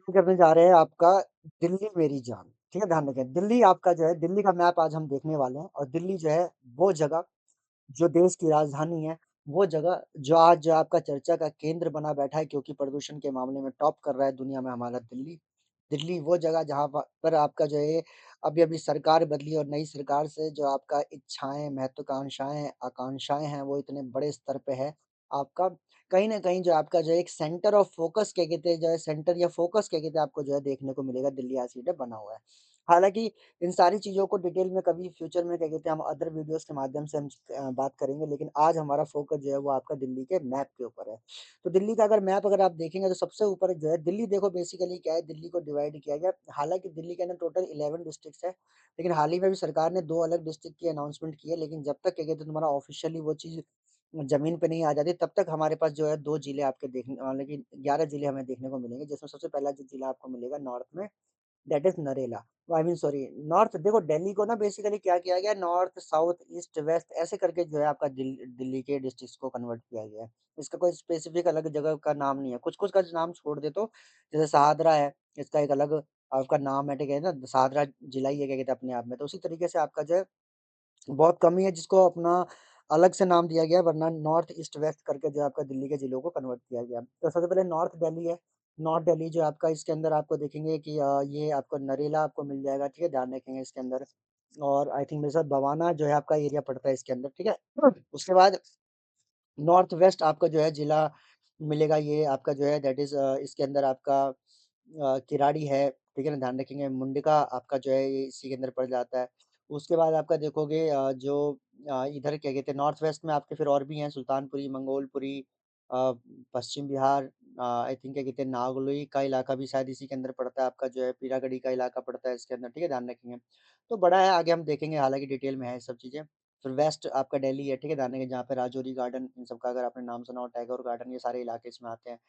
शुरू करने जा रहे हैं आपका दिल्ली मेरी जान, ठीक है? ध्यान रखें, दिल्ली आपका जो है दिल्ली का मैप आज हम देखने वाले हैं और दिल्ली जो है वो जगह जो देश की राजधानी है, वो जगह जो आज जो आपका चर्चा का केंद्र बना बैठा है क्योंकि प्रदूषण के मामले में टॉप कर रहा है दुनिया में हमारा दिल्ली। दिल्ली वो जगह जहाँ पर आपका जो है अभी-अभी सरकार बदली और नई सरकार से जो आपका इच्छाएँ, महत्वाकांक्षाएँ, आकांक्षाएँ हैं वो इतने बड़े स्तर पे है। आपका कहीं न कहीं जो आपका जो है एक सेंटर ऑफ फ़ोकस क्या कहते हैं जो है सेंटर या फ़ोकस क्या कहते हैं आपको जो है देखने को मिलेगा दिल्ली आज की डेट बना हुआ है। हालाँकि इन सारी चीज़ों को डिटेल में कभी फ्यूचर में क्या कहते हैं हम अदर वीडियोज़ के माध्यम से हम बात करेंगे लेकिन आज हमारा फ़ोकस जो है वो आपका दिल्ली के मैप के ऊपर है। तो दिल्ली का अगर मैप अगर आप देखेंगे तो सबसे ऊपर जो है दिल्ली देखो बेसिकली क्या है दिल्ली को डिवाइड किया गया। हालाँकि दिल्ली के अंदर टोटल 11 डिस्ट्रिक्ट्स है, लेकिन हाल ही में भी सरकार ने 2 अलग डिस्ट्रिक्ट की अनाउंसमेंट की है लेकिन जब तक क्या कहते हैं तुम्हारा ऑफ़िशियली वो चीज़ ज़मीन पे नहीं आ जाती तब तक हमारे पास जो है 2 जिले आपके देखने मतलब कि 11 जिले हमें देखने को मिलेंगे जिसमें सबसे पहला जो जिला आपको मिलेगा नॉर्थ में that is Narela. I mean sorry north देखो दिल्ली को ना बेसिकली क्या किया गया है नॉर्थ, साउथ, ईस्ट, वेस्ट ऐसे करके जो है आपका दिल्ली के डिस्ट्रिक्ट्स को कन्वर्ट किया गया है। इसका कोई स्पेसिफिक अलग जगह का नाम नहीं है। कुछ-कुछ का नाम छोड़ दे तो जैसे शहादरा है, इसका एक अलग आपका नाम है, ठीक है ना? शहादरा जिला ही है क्या कहते हैं अपने आप में। तो उसी तरीके से आपका जो है बहुत कम ही है जिसको अपना अलग से नाम दिया गया है वरना नॉर्थ, ईस्ट, वेस्ट करके जो है आपका दिल्ली के जिलों को कन्वर्ट किया गया। तो सबसे पहले नॉर्थ दिल्ली है। नॉर्थ दिल्ली जो आपका इसके अंदर आपको देखेंगे कि ये आपको नरेला आपको मिल जाएगा, ठीक है? ध्यान रखेंगे इसके अंदर और आई थिंक मेरे साथ बवाना जो है आपका एरिया पड़ता है इसके अंदर, ठीक है? उसके बाद नॉर्थ वेस्ट आपका जो है जिला मिलेगा ये आपका जो है दैट इज़ इसके अंदर आपका किराड़ी है, ठीक है ना? ध्यान रखेंगे मुंडिका आपका जो है ये इसी के अंदर पड़ जाता है। उसके बाद आपका देखोगे जो इधर क्या कहते हैं नॉर्थ वेस्ट में आपके फिर और भी हैं सुल्तानपुरी, मंगोलपुरी पश्चिम बिहार आई थिंक क्या कहते हैं नागलोई का इलाका भी शायद इसी के अंदर पड़ता है आपका जो है पीरागढ़ी का इलाका पड़ता है इसके अंदर, ठीक है? ध्यान रखेंगे। तो बड़ा है आगे हम देखेंगे हालाँकि डिटेल में है ये सब चीज़ें। फिर वेस्ट आपका दिल्ली है, ठीक है? ध्यान रखें जहाँ पे राजौरी गार्डन इन सब का अगर आपने नाम सुना हो, टैगोर गार्डन ये सारे इलाके इसमें आते हैं।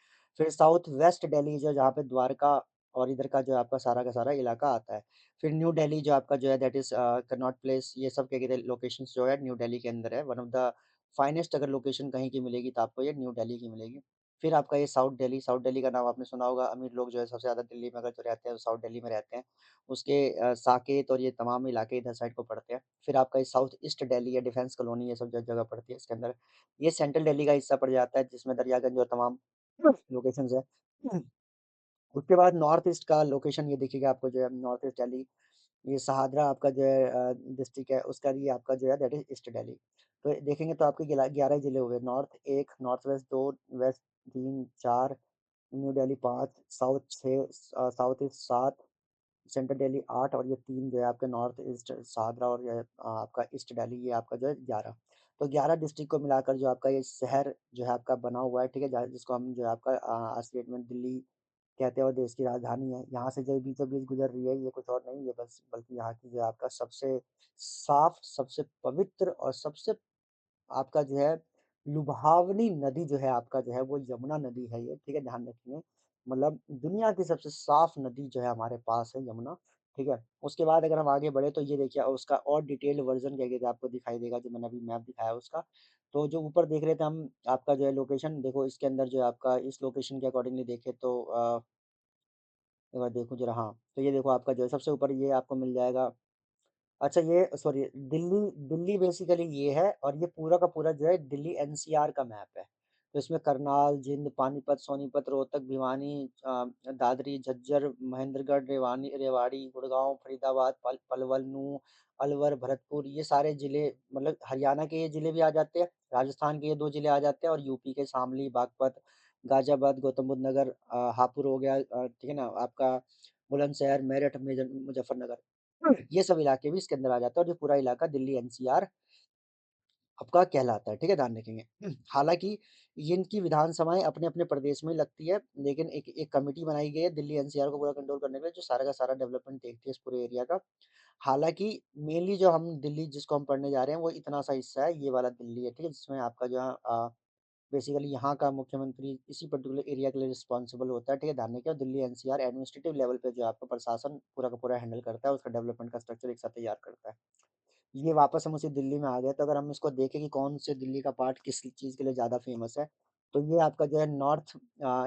फिर साउथ वेस्ट दिल्ली जो जहाँ पे द्वारका और इधर का जो आपका सारा का सारा इलाका आता है। फिर न्यू दिल्ली जो आपका जो है दैट इज़ कनॉट प्लेस ये सब क्या कहते हैं लोकेशंस जो है न्यू दिल्ली के अंदर है। वन ऑफ द फाइनेस्ट अगर लोकेशन कहीं की मिलेगी तो आपको ये न्यू दिल्ली की मिलेगी। फिर आपका ये साउथ दिल्ली का नाम आपने सुना होगा, अमीर लोग जो है सबसे ज़्यादा दिल्ली में अगर जो रहते हैं, वो साउथ दिल्ली में रहते हैं। उसके साकेत और ये तमाम इलाके इधर साइड को पड़ते हैं। फिर आपका ये साउथ ईस्ट दिल्ली है, डिफेंस कॉलोनी ये सब जगह पड़ती है इसके अंदर। ये सेंट्रल दिल्ली का हिस्सा पड़ जाता है जिसमें दरियागंज और तमाम लोकेशंस है। उसके बाद नॉर्थ ईस्ट का लोकेशन ये देखिएगा आपको जो है नॉर्थ ईस्ट दिल्ली, ये शहादरा आपका जो है डिस्ट्रिक्ट है उसका ये आपका जो है दैट इज़ ईस्ट दिल्ली। तो देखेंगे तो आपके 11 जिले हो गए north 1, north west 2, west 3, 4, New Delhi 5, south 6 south east 7 central Delhi 8 और ये 3 जो है आपके नॉर्थ ईस्ट शाहदरा और ये आपका ईस्ट दिल्ली ये आपका जो है 11। तो 11 डिस्ट्रिक्ट को मिलाकर जो आपका ये शहर जो है आपका बना हुआ है, ठीक है? जहाँ जिसको हम जो है आपका आज की डेट में दिल्ली कहते हैं और देश की राजधानी है। यहाँ से जो बीचों-बीच गुज़र रही है ये कुछ और नहीं, ये बस बल्कि यहाँ की जो है आपका सबसे साफ़, सबसे पवित्र और सबसे आपका जो है लुभावनी नदी जो है आपका जो है वो यमुना नदी है ये, ठीक है? ध्यान रखिए। मतलब दुनिया की सबसे साफ़ नदी जो है हमारे पास है यमुना, ठीक है? उसके बाद अगर हम आगे बढ़े तो ये देखिए उसका और डिटेल्ड वर्ज़न क्या कहते हैं आपको दिखाई देगा जो मैंने अभी मैप दिखाया है उसका। तो जो ऊपर देख रहे थे हम आपका जो है लोकेशन देखो इसके अंदर जो है आपका इस लोकेशन के अकॉर्डिंगली देखें तो एक बार देखूँ ज़रा हाँ, तो ये देखो आपका जो है सबसे ऊपर ये आपको मिल जाएगा अच्छा ये सॉरी दिल्ली दिल्ली बेसिकली ये है और ये पूरा का पूरा जो है दिल्ली एनसीआर का मैप है। तो इसमें करनाल, जींद, पानीपत, सोनीपत, रोहतक, भिवानी दादरी, झज्जर, महेंद्रगढ़, रेवाड़ी, गुड़गांव, फरीदाबाद, पलवल, नूंह, अलवर, भरतपुर ये सारे जिले मतलब हरियाणा के ये जिले भी आ जाते हैं, राजस्थान के ये 2 जिले आ जाते हैं और यूपी के शामली, बागपत, गाजियाबाद, गौतम बुद्ध नगर हापुड़ हो गया ठीक है ना? आपका बुलंदशहर, मेरठ, मुजफ्फरनगर। ये सब इलाके भी इसके अंदर आ जाते हैं और ये पूरा इलाका दिल्ली एनसीआर आपका कहलाता है, ठीक है? ध्यान रखेंगे। हालाँकि ये इनकी विधानसभाएँ अपने-अपने प्रदेश में लगती है, लेकिन एक एक कमिटी बनाई गई है दिल्ली एनसीआर को पूरा कंट्रोल करने के लिए, जो सारा का सारा डेवलपमेंट देखती है इस पूरे एरिया का। हालाँकि मेनली जो हम दिल्ली जिसको हम पढ़ने जा रहे हैं, वो इतना सा हिस्सा है, ये वाला दिल्ली है, ठीक है? जिसमें आपका जो है बेसिकली यहाँ का मुख्यमंत्री इसी पर्टिकुलर एरिया के लिए रिस्पॉन्सिबल होता है, ठीक है? ध्यान रखिए दिल्ली एनसीआर एडमिनिस्ट्रेटिव लेवल पे जो है आपका प्रशासन पूरा का पूरा हैंडल करता है, उसका डेवलपमेंट का स्ट्रक्चर एक साथ तैयार करता है। ये वापस हम उसी दिल्ली में आ गए, तो अगर हम इसको देखें कि कौन से दिल्ली का पार्ट किस चीज़ के लिए ज़्यादा फ़ेमस है, तो ये आपका जो है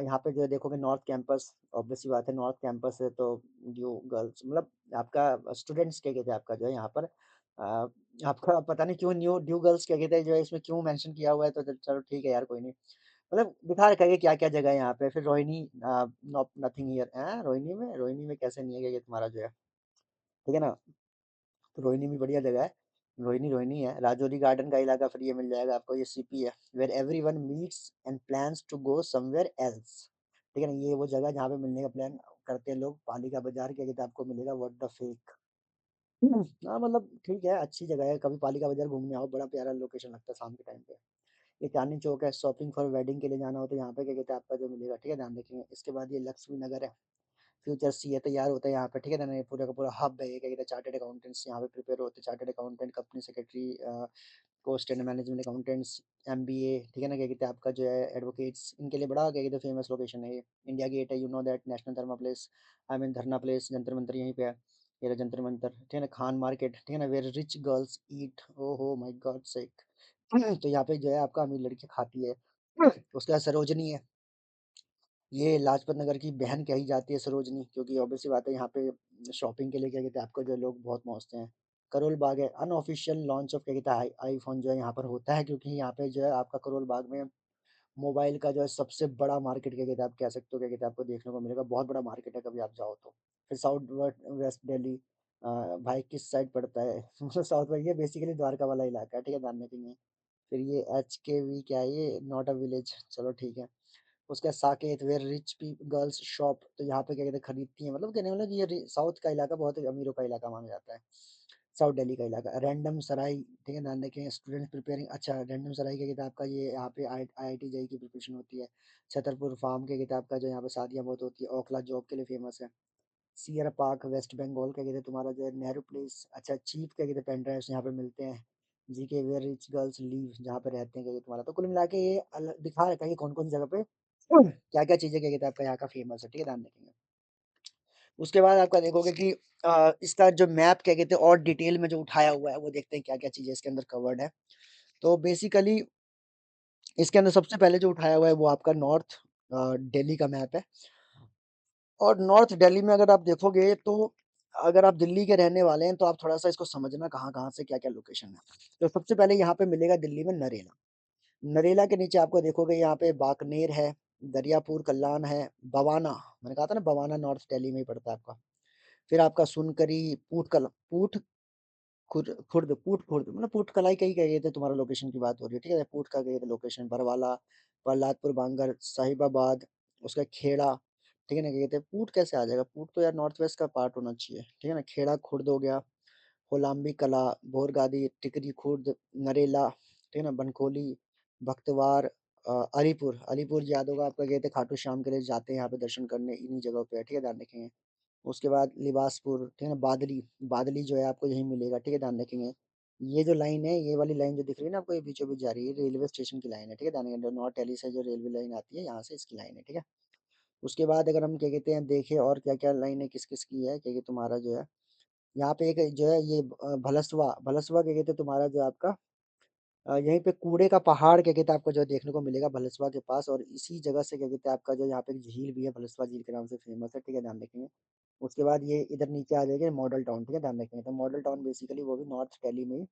यहाँ पे जो है देखोगे नॉर्थ कैंपस, ऑब्वियस सी बात है नॉर्थ कैंपस है तो ड्यू गर्ल्स मतलब आपका स्टूडेंट्स क्या कहते हैं आपका जो है यहाँ पर आपका पता नहीं क्यों न्यू ड्यू गर्ल्स क्या कहते हैं जो है इसमें क्यों मेंशन किया हुआ है तो चलो ठीक है यार कोई नहीं। मतलब दिखा रखा है कि क्या-क्या जगह है यहाँ पे फिर Rohini no nothing here Rohini में कैसे नहीं है कि ये तुम्हारा जो है, ठीक है ना? तो रोहिणी भी बढ़िया जगह है। रोहिणी है। राजौरी गार्डन का इलाका फिर ये मिल जाएगा आपको ये सीपी है। Where everyone meets and plans to go somewhere else. ठीक है ना? ये वो जगह जहाँ पे मिलने का प्लान करते हैं लोग। पालिका बाजार क्या कहते हैं आपको मिलेगा व्हाट द फेक। हाँ, मतलब ठीक है, अच्छी जगह है। कभी पालिका बाजार घूमने आओ, बड़ा प्यारा लोकेशन लगता है शाम के टाइम पे। ये चांदनी चौक है, शॉपिंग फॉर वेडिंग के लिए जाना हो तो यहाँ पे क्या कहते हैं आपका जो मिलेगा, ठीक है? ध्यान रखेंगे। इसके बाद ये लक्ष्मी नगर है। फ्यूचर सीए तैयार होता है यहाँ पे, ठीक है ना? ये पूरा का पूरा हब है ये क्या कहते हैं चार्टर्ड अकाउंटेंट्स यहाँ पे प्रिपेयर होते हैं, chartered accountant, company secretary, cost and management accountants, MBA, ठीक है ना? क्या कहते हैं आपका जो है एडवोकेट्स, इनके लिए बड़ा क्या कहते हैं फेमस लोकेशन है ये। इंडिया गेट है, you know that, national Dharma place, I mean धरना प्लेस, जंतर मंतर यहीं पे है। ये रहा जंतर मंतर, ठीक है ना? खान मार्केट, ठीक है ना? वेयर रिच गर्ल्स ईट, ओहो माय गॉड सेक। तो यहाँ पे जो है आपका अमीर लड़की खाती है। उसके बाद सरोजनी है। ये लाजपत नगर की बहन कही जाती है सरोजनी, क्योंकि ऑब्वियस सी बात है यहाँ पे शॉपिंग के लिए क्या कहते हैं आपको जो है लोग बहुत पहुँचते हैं। करोल बाग है, अनऑफिशियल लॉन्च ऑफ क्या कहते हैं आईफोन जो है यहाँ पर होता है, क्योंकि यहाँ पे जो है आपका करोल बाग में मोबाइल का जो है सबसे बड़ा मार्केट क्या कहते हैं आप कह सकते हो क्या कहते हैं आपको देखने को मिलेगा, बहुत बड़ा मार्केट है कभी आप जाओ तो। फिर साउथ वेस्ट दिल्ली, भाई किस साइड पड़ता है? साउथ में, ये बेसिकली द्वारका वाला इलाका है, ठीक है, ध्यान रखेंगे। फिर ये HKV क्या है ये, नॉट अ विलेज, चलो ठीक है। उसका Saket where rich girls shop, तो यहाँ पे क्या कहते हैं खरीदती हैं, मतलब कहने वाला कि ये साउथ का इलाका बहुत ही अमीरों का इलाका माना जाता है। साउथ दिल्ली का इलाका रैंडम सराई, ठीक है, ध्यान रखें स्टूडेंट्स प्रिपेयरिंग, अच्छा रैंडम सराई क्या कहते हैं आपका ये यहाँ पे IIT जेई की प्रिपरेशन होती है। छतरपुर फार्म क्या कहते हैं आपका जो यहाँ पे शादियाँ बहुत होती है, ओखला जॉब के लिए फेमस है। सियर पार्क वेस्ट बंगाल क्या कहते हैं तुम्हारा जो है नेहरू प्लेस, अच्छा चीप क्या कहते हैं पेन ड्राइव्स यहाँ पे मिलते हैं। GK where rich girls live, जहाँ पे रहते हैं क्या कहते हैं तुम्हारा, तो कुल मिला के ये दिखा रखा है कि कौन कौन सी जगह पे क्या क्या चीजें क्या कहते हैं आपका यहाँ का फेमस है, ठीक है, ध्यान रखेंगे। उसके बाद आपका देखोगे कि इसका जो मैप क्या कहते हैं और डिटेल में जो उठाया हुआ है वो देखते हैं क्या क्या चीजें इसके अंदर कवर्ड है। तो बेसिकली इसके अंदर सबसे पहले जो उठाया हुआ है वो आपका नॉर्थ दिल्ली का मैप है। और नॉर्थ दिल्ली में अगर आप देखोगे तो अगर आप दिल्ली के रहने वाले हैं तो आप थोड़ा-सा इसको समझना कहाँ-कहाँ से क्या-क्या लोकेशन है। तो सबसे पहले यहाँ पे मिलेगा दिल्ली में नरेला। नरेला के नीचे आपको देखोगे यहाँ पे बाकनेर है, दरियापुर कल्याण है, बवाना, मैंने कहा था ना बवाना नॉर्थ दिल्ली में ही पड़ता है आपका। फिर आपका सुनकरी, पूट खुर्द मतलब पुटकलाई का ही कहिए तो तुम्हारा लोकेशन की बात हो रही है, ठीक है? पुट का कहिए तो लोकेशन बरवाला, प्रहलादपुर बांगर, साहिबाबाद, उसका खेड़ा, ठीक है ना? क्या कहते हैं पुट कैसे आ जाएगा? पुट तो यार नॉर्थ वेस्ट का पार्ट होना चाहिए, ठीक है ना? खेड़ा खुर्द हो गया, कोलंबी कला, बोरगादी, टिकरी खुर्द, नरेला, ठीक है ना? बनकोली, भक्तवार, अलीपुर, अलीपुर याद होगा आपका कहते हैं खाटू श्याम के लिए जाते हैं यहाँ पे दर्शन करने इन्हीं जगहों पे है, ठीक है? ध्यान रखेंगे। उसके बाद लिबासपुर, ठीक है ना? बादली, बादली जो है आपको यहीं मिलेगा, ठीक है? ध्यान रखेंगे। ये जो लाइन है, ये वाली लाइन जो दिख रही है ना आपको ये बीचों-बीच जा रही है, रेलवे स्टेशन की लाइन है, ठीक है? ध्यान रखेंगे नॉर्थ दिल्ली से जो रेलवे लाइन आती है, यहाँ से इसकी लाइन है, ठीक है? उसके बाद अगर हम क्या कहते हैं देखें और क्या-क्या लाइनें किस-किस की है, क्या-क्या तुम्हारा जो है यहाँ पे एक जो है ये भलसवा, भलसवा क्या कहते हैं तुम्हारा जो आपका यहीं पे कूड़े का पहाड़ क्या कहते हैं आपको जो देखने को मिलेगा भलसवा के पास, और इसी जगह से क्या कहते हैं आपका जो यहाँ पे एक झील भी है भलसवा झील के नाम से फेमस है, ठीक है, ध्यान रखेंगे। उसके बाद ये इधर नीचे आ जाएगा मॉडल टाउन, ठीक है, ध्यान रखेंगे। तो मॉडल टाउन बेसिकली वो भी नॉर्थ दिल्ली में ही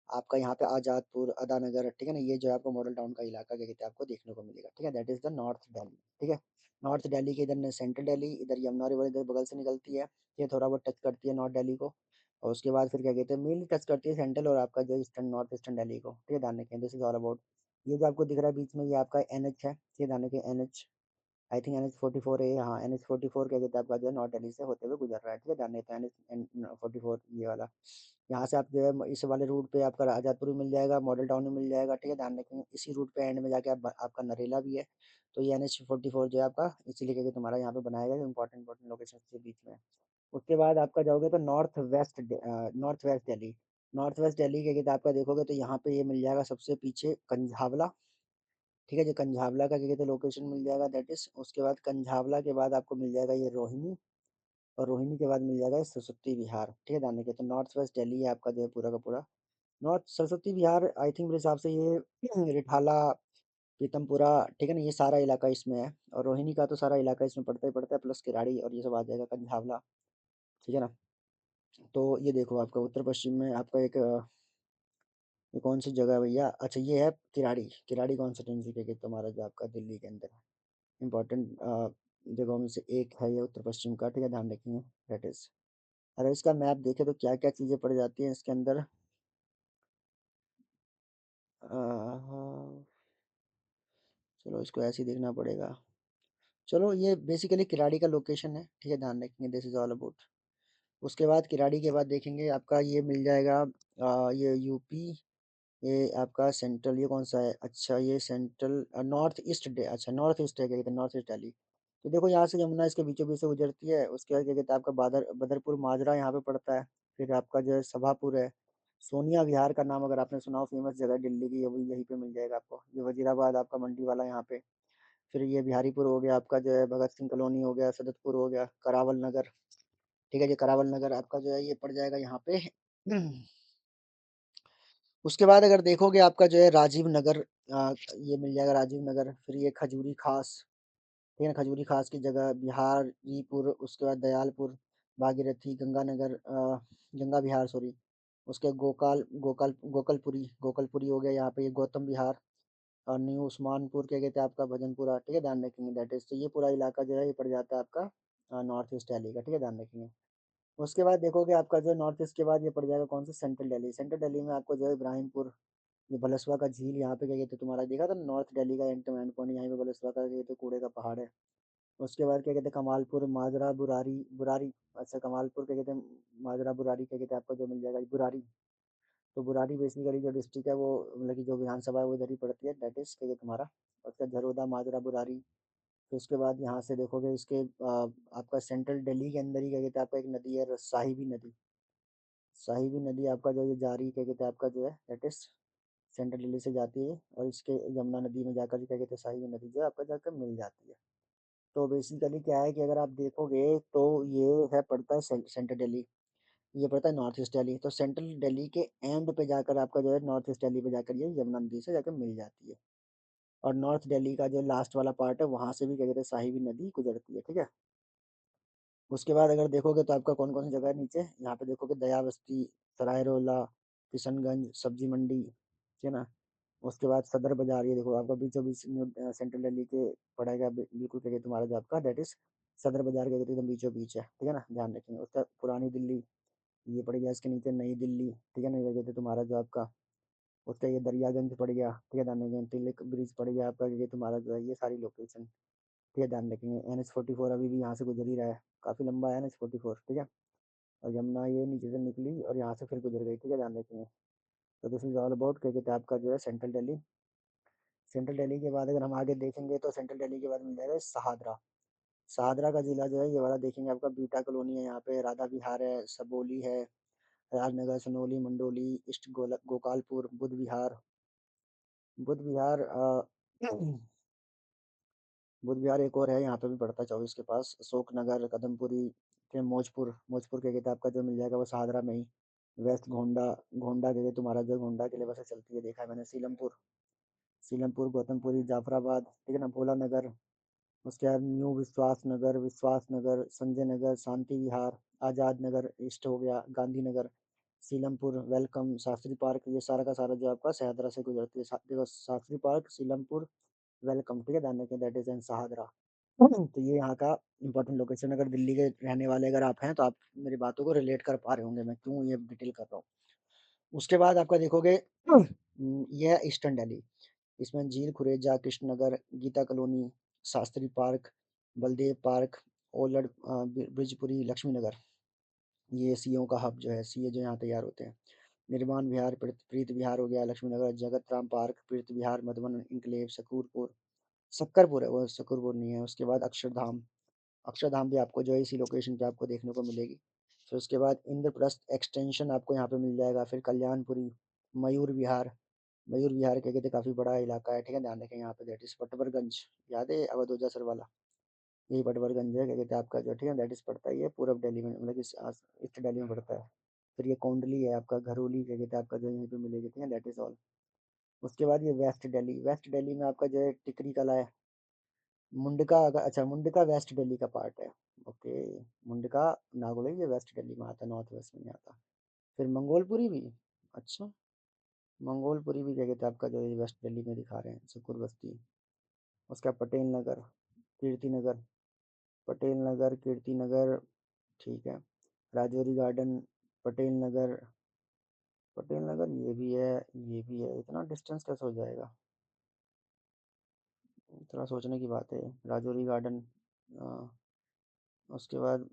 आपका यहाँ पे आजादपुर, अदानगर, ठीक है ना, ये जो है आपको मॉडल टाउन का इलाका क्या कहते हैं आपको देखने को मिलेगा, ठीक है, that is the north Delhi, ठीक है। नॉर्थ दिल्ली के इधर सेंट्रल दिल्ली, इधर यमुना रिवर इधर बगल से निकलती है, ये थोड़ा बहुत टच करती है नॉर्थ दिल्ली को। और उसके बाद फिर क्या कहते हैं मेनली टच करती है सेंट्रल और आपका जो ईस्टर्न नॉर्थ ईस्टर्न दिल्ली को, ठीक है, ध्यान रखें दिस इज ऑल अबाउट। ये जो आपको दिख रहा है बीच में ये आपका NH है, ठीक है, ध्यान रखें NH, आई थिंक NH 44 है, हाँ NH 44 क्या कहते हैं आपका जो है नॉर्थ दिल्ली से होते हुए गुजर रहा है, ठीक है, ध्यान रखें NH 44 ये वाला। यहाँ से आप जो है इस वाले रूट पे आपका आजादपुर भी मिल जाएगा, मॉडल टाउन भी मिल जाएगा, ठीक है, ध्यान रखेंगे। इसी रूट पे एंड में जाके आपका नरेला भी है। तो ये NH 44 जो है आपका इसीलिए करके तुम्हारा यहाँ पे बनाया गया इंपॉर्टेंट इंपॉर्टेंट लोकेशन के बीच में। उसके बाद आपका जाओगे तो north west Delhi, north west Delhi के कहते हैं आपका देखोगे तो यहाँ पे ये मिल जाएगा सबसे पीछे कंझावला, ठीक है, जो कंझावला का क्या कहते हैं लोकेशन मिल जाएगा दैट इज। उसके बाद कंझावला के बाद आपको मिल जाएगा ये रोहिणी, और रोहिणी के बाद मिल जाएगा ये सरस्वती विहार, ठीक है, ध्यान रखिए। तो नॉर्थ वेस्ट दिल्ली है आपका जो है पूरा का पूरा। North Saraswati Vihar I think मेरे हिसाब से ये रिठाला पीतमपुरा, ठीक है ना, ये सारा इलाका इसमें है। और रोहिणी का तो सारा इलाका इसमें पड़ता ही पड़ता है, प्लस किराड़ी और ये सब आ जाएगा, कंझावला, ठीक है ना। तो ये देखो आपका उत्तर पश्चिम में आपका एक ये कौन सी जगह है भैया, अच्छा ये है किराड़ी। किराड़ी कॉन्स्टिट्यूंसी के तुम्हारा जो आपका दिल्ली के अंदर इंपॉर्टेंट जगहों में से एक है ये उत्तर पश्चिम का, ठीक है, ध्यान रखेंगे। दैट इज, अगर इसका मैप देखें तो क्या क्या चीज़ें पड़ जाती हैं इसके अंदर। चलो इसको ऐसे ही देखना पड़ेगा। चलो ये बेसिकली किराड़ी का लोकेशन है, ठीक है, ध्यान रखेंगे, दिस इज ऑल अबाउट। उसके बाद किराड़ी के बाद देखेंगे आपका ये मिल जाएगा ये यूपी, ये आपका सेंट्रल, ये कौन सा है, अच्छा ये सेंट्रल नॉर्थ ईस्ट डे, अच्छा नॉर्थ ईस्ट है, क्या कहते हैं, नॉर्थ ईस्ट दिल्ली। तो देखो यहाँ से यमुना इसके बीचों बीच से गुजरती है, उसके बाद क्या कहते हैं आपका बदरपुर माजरा यहाँ पे पड़ता है। फिर आपका जो है सभापुर है। सोनिया विहार का नाम अगर आपने सुना हो, फेमस जगह दिल्ली की, ये वही यहीं पे मिल जाएगा आपको। ये वजीराबाद आपका मंडी वाला यहाँ पे। फिर ये बिहारीपुर हो गया आपका, जो है भगत सिंह कॉलोनी हो गया, सदतपुर हो गया, करावल नगर, ठीक है, ये करावल नगर आपका जो है ये पड़ जाएगा यहाँ पे। उसके बाद अगर देखोगे आपका जो है राजीव नगर, ये मिल जाएगा राजीव नगर। फिर ये खजूरी खास, ठीक है, खजूरी खास की जगह बिहारीपुर। उसके बाद दयालपुर, भागीरथी, गंगानगर, गंगा विहार सॉरी। उसके गोकलपुरी, गोकलपुरी हो गया यहाँ पे, ये गौतम विहार। और न्यू उस्मानपुर क्या कहते हैं आपका, भजनपुरा, ठीक है, ध्यान रखेंगे। दैट इज, तो ये पूरा इलाका जो है ये पड़ जाता है आपका नॉर्थ ईस्ट दिल्ली का, ठीक है, ध्यान रखेंगे। उसके बाद देखोगे आपका जो नॉर्थ ईस्ट के बाद ये पड़ जाएगा कौन सा, सेंट्रल दिल्ली। सेंट्रल दिल्ली में आपको जो है इब्राहिमपुर, ये बलसवा का झील, यहाँ पे क्या कहते हैं तुम्हारा, देखा था नॉर्थ दिल्ली का एंड टू एंड पॉइंट, यहाँ पे बलसवा का कहते हैं कूड़े का पहाड़ है। उसके बाद क्या कहते हैं कमालपुर, माजरा, बुरारी, बुरारी, अच्छा कमालपुर क्या कहते हैं, माजरा बुरारी क्या कहते हैं आपको जो मिल जाएगा बुरारी। तो बुरारी बेसिकली जो डिस्ट्रिक्ट है वो, मतलब कि जो विधानसभा है वो इधर ही पड़ती है, दैट इज क्या कहते तुम्हारा। उसका झरोदा, माजरा, बुरारी। फिर उसके बाद यहाँ से देखोगे इसके आपका सेंट्रल दिल्ली के अंदर ही क्या कहते हैं आपका एक नदी है, साहिबी नदी। साहिबी नदी आपका जो ये जारी क्या कहते हैं आपका जो है दैट इज सेंट्रल दिल्ली से जाती है, और इसके यमुना नदी में जाकर क्या कहते हैं साहिबी नदी जो है आपका जाकर मिल जाती है। तो बेसिकली क्या है कि अगर आप देखोगे तो ये है पड़ता है सेंट्रल दिल्ली, ये पड़ता है नॉर्थ ईस्ट दिल्ली। तो सेंट्रल दिल्ली के एंड पे जाकर आपका जो है नॉर्थ ईस्ट दिल्ली पे जाकर ये यमुना नदी से जाकर मिल जाती है। और नॉर्थ दिल्ली का जो लास्ट वाला पार्ट है वहां से भी क्या कहते हैं साहिबी नदी गुजरती है, ठीक है। उसके बाद अगर देखोगे तो आपका कौन कौन सी जगह है नीचे, यहाँ पे देखोगे दया बस्ती, सराय रोला, किशनगंज, सब्जी मंडी, ठीक है ना। उसके बाद सदर बाजार, ये देखो आपका बीचों बीच सेंट्रल दिल्ली के पड़ेगा, बिल्कुल क्या कहते हैं तुम्हारा जो आपका दैट इज सदर बाजार क्या कहते हैं एकदम बीचों बीच है, ठीक है ना, ध्यान रखेंगे। उसका पुरानी दिल्ली, ये पड़ गया इसके नीचे नई दिल्ली, ठीक है ना, ये कहते हैं तुम्हारा जो आपका। उसका ये दरियागंज पड़ गया, ठीक है, ध्यान रखेंगे। तिलक ब्रिज पड़ गया आपका, ये तुम्हारा जो है ये सारी लोकेशन, ठीक है, ध्यान रखेंगे। NH 44 अभी भी यहाँ से गुजर ही रहा है, काफ़ी लंबा है NH 44, ठीक है। और यमुना ये नीचे से निकली और यहाँ से फिर गुजर गई, ठीक है, ध्यान रखेंगे। तो दिस इज ऑल अबाउट क्या कहते हैं आपका जो है सेंट्रल दिल्ली। सेंट्रल दिल्ली के बाद अगर हम आगे देखेंगे तो सेंट्रल दिल्ली के बाद मिल जाएगा शहादरा। शहादरा का जिला जो है ये वाला देखेंगे आपका, बीटा कॉलोनी है यहाँ पे, राधा विहार है, सबोली है, राजनगर, सनोली, मंडोली, ईस्ट गोपालपुर, बुद्ध विहार, बुद्ध विहार बुद्ध विहार एक और है यहाँ पे भी पड़ता है 24 के पास, अशोक नगर, कदमपुरी, फिर मौजपुर, मौजपुर के कहते हैं आपका जो मिल जाएगा वो सहादरा में ही। वेस्ट गोंडा, गोंडा के तुम्हारा जो गोंडा के लिए बसें चलती है, देखा है मैंने। सीलमपुर, सीलमपुर, गौतमपुरी, जाफराबाद, ठीक है ना, भोला नगर। उसके बाद न्यू विश्वास नगर, विश्वास नगर, संजय नगर, शांति विहार, आज़ाद नगर ईस्ट हो गया, गांधी नगर, सीलमपुर, वेलकम, शास्त्री पार्क, ये सारा का सारा जो आपका शहदरा से गुजरती है। देखो शास्त्री पार्क, सीलमपुर, वेलकम, ठीक है, ध्यान रखें, दैट इज इन सहादरा। तो ये यहाँ का इंपॉर्टेंट लोकेशन, अगर दिल्ली के रहने वाले अगर आप हैं तो आप मेरी बातों को रिलेट कर पा रहे होंगे मैं क्यों ये डिटेल कर रहा हूँ। उसके बाद आपका देखोगे ये है ईस्टर्न दिल्ली। इसमें Jheel, Khureja, Krishnanagar, Geeta colony, Shastri park, Baldev park, old, Brijpuri, Laxmi Nagar, ये सीओ का हब जो है, सीए जो यहाँ तैयार होते हैं। निर्माण विहार, प्रीत विहार हो गया, लक्ष्मी नगर, जगत राम पार्क, प्रीत विहार, मधुबन इंक्लेव, शकूरपुर, शक्करपुर है वो, शकरपुर नहीं है। उसके बाद अक्षरधाम, अक्षरधाम भी आपको जो है इसी लोकेशन पे आपको देखने को मिलेगी। फिर उसके बाद इंद्रप्रस्थ एक्सटेंशन आपको यहाँ पे मिल जाएगा। फिर कल्याणपुरी, मयूर विहार, मयूर विहार क्या कहते हैं काफ़ी बड़ा इलाका है, ठीक है, ध्यान रखें। यहाँ पे दैट इज पटवरगंज, याद है अवधोजा सर वाला, यही पटवरगंज है क्या कहते हैं आपका जो, ठीक है, दैट इज पड़ता है ये पूर्व दिल्ली में, मतलब इस ईस्ट दिल्ली में पड़ता है। फिर ये कोंडली है आपका, घरोली क्या कहते हैं आपका जो यहीं पे मिलेगी, ठीक है, दैट इज ऑल। उसके बाद ये वेस्ट दिल्ली में आपका जो है टिकरी कला है। मुंडका अच्छा, मुंडका वेस्ट दिल्ली का पार्ट है। ओके। मुंडका नागोले ये वेस्ट दिल्ली में आता है, नॉर्थ वेस्ट में नहीं आता। फिर मंगोलपुरी भी। अच्छा। मंगोलपुरी भी क्या कहते हैं आपका जो है वेस्ट दिल्ली में दिखा रहे हैं, सुकुर बस्ती। उसका पटेल नगर, कीर्ति नगर, पटेल नगर, कीर्ति नगर, ठीक है। राजौरी गार्डन, पटेल नगर, पटेल नगर ये भी है, ये भी है, इतना डिस्टेंस कैसे हो जाएगा? थोड़ा सोचने की बात है। राजौरी गार्डन, अ, उसके बाद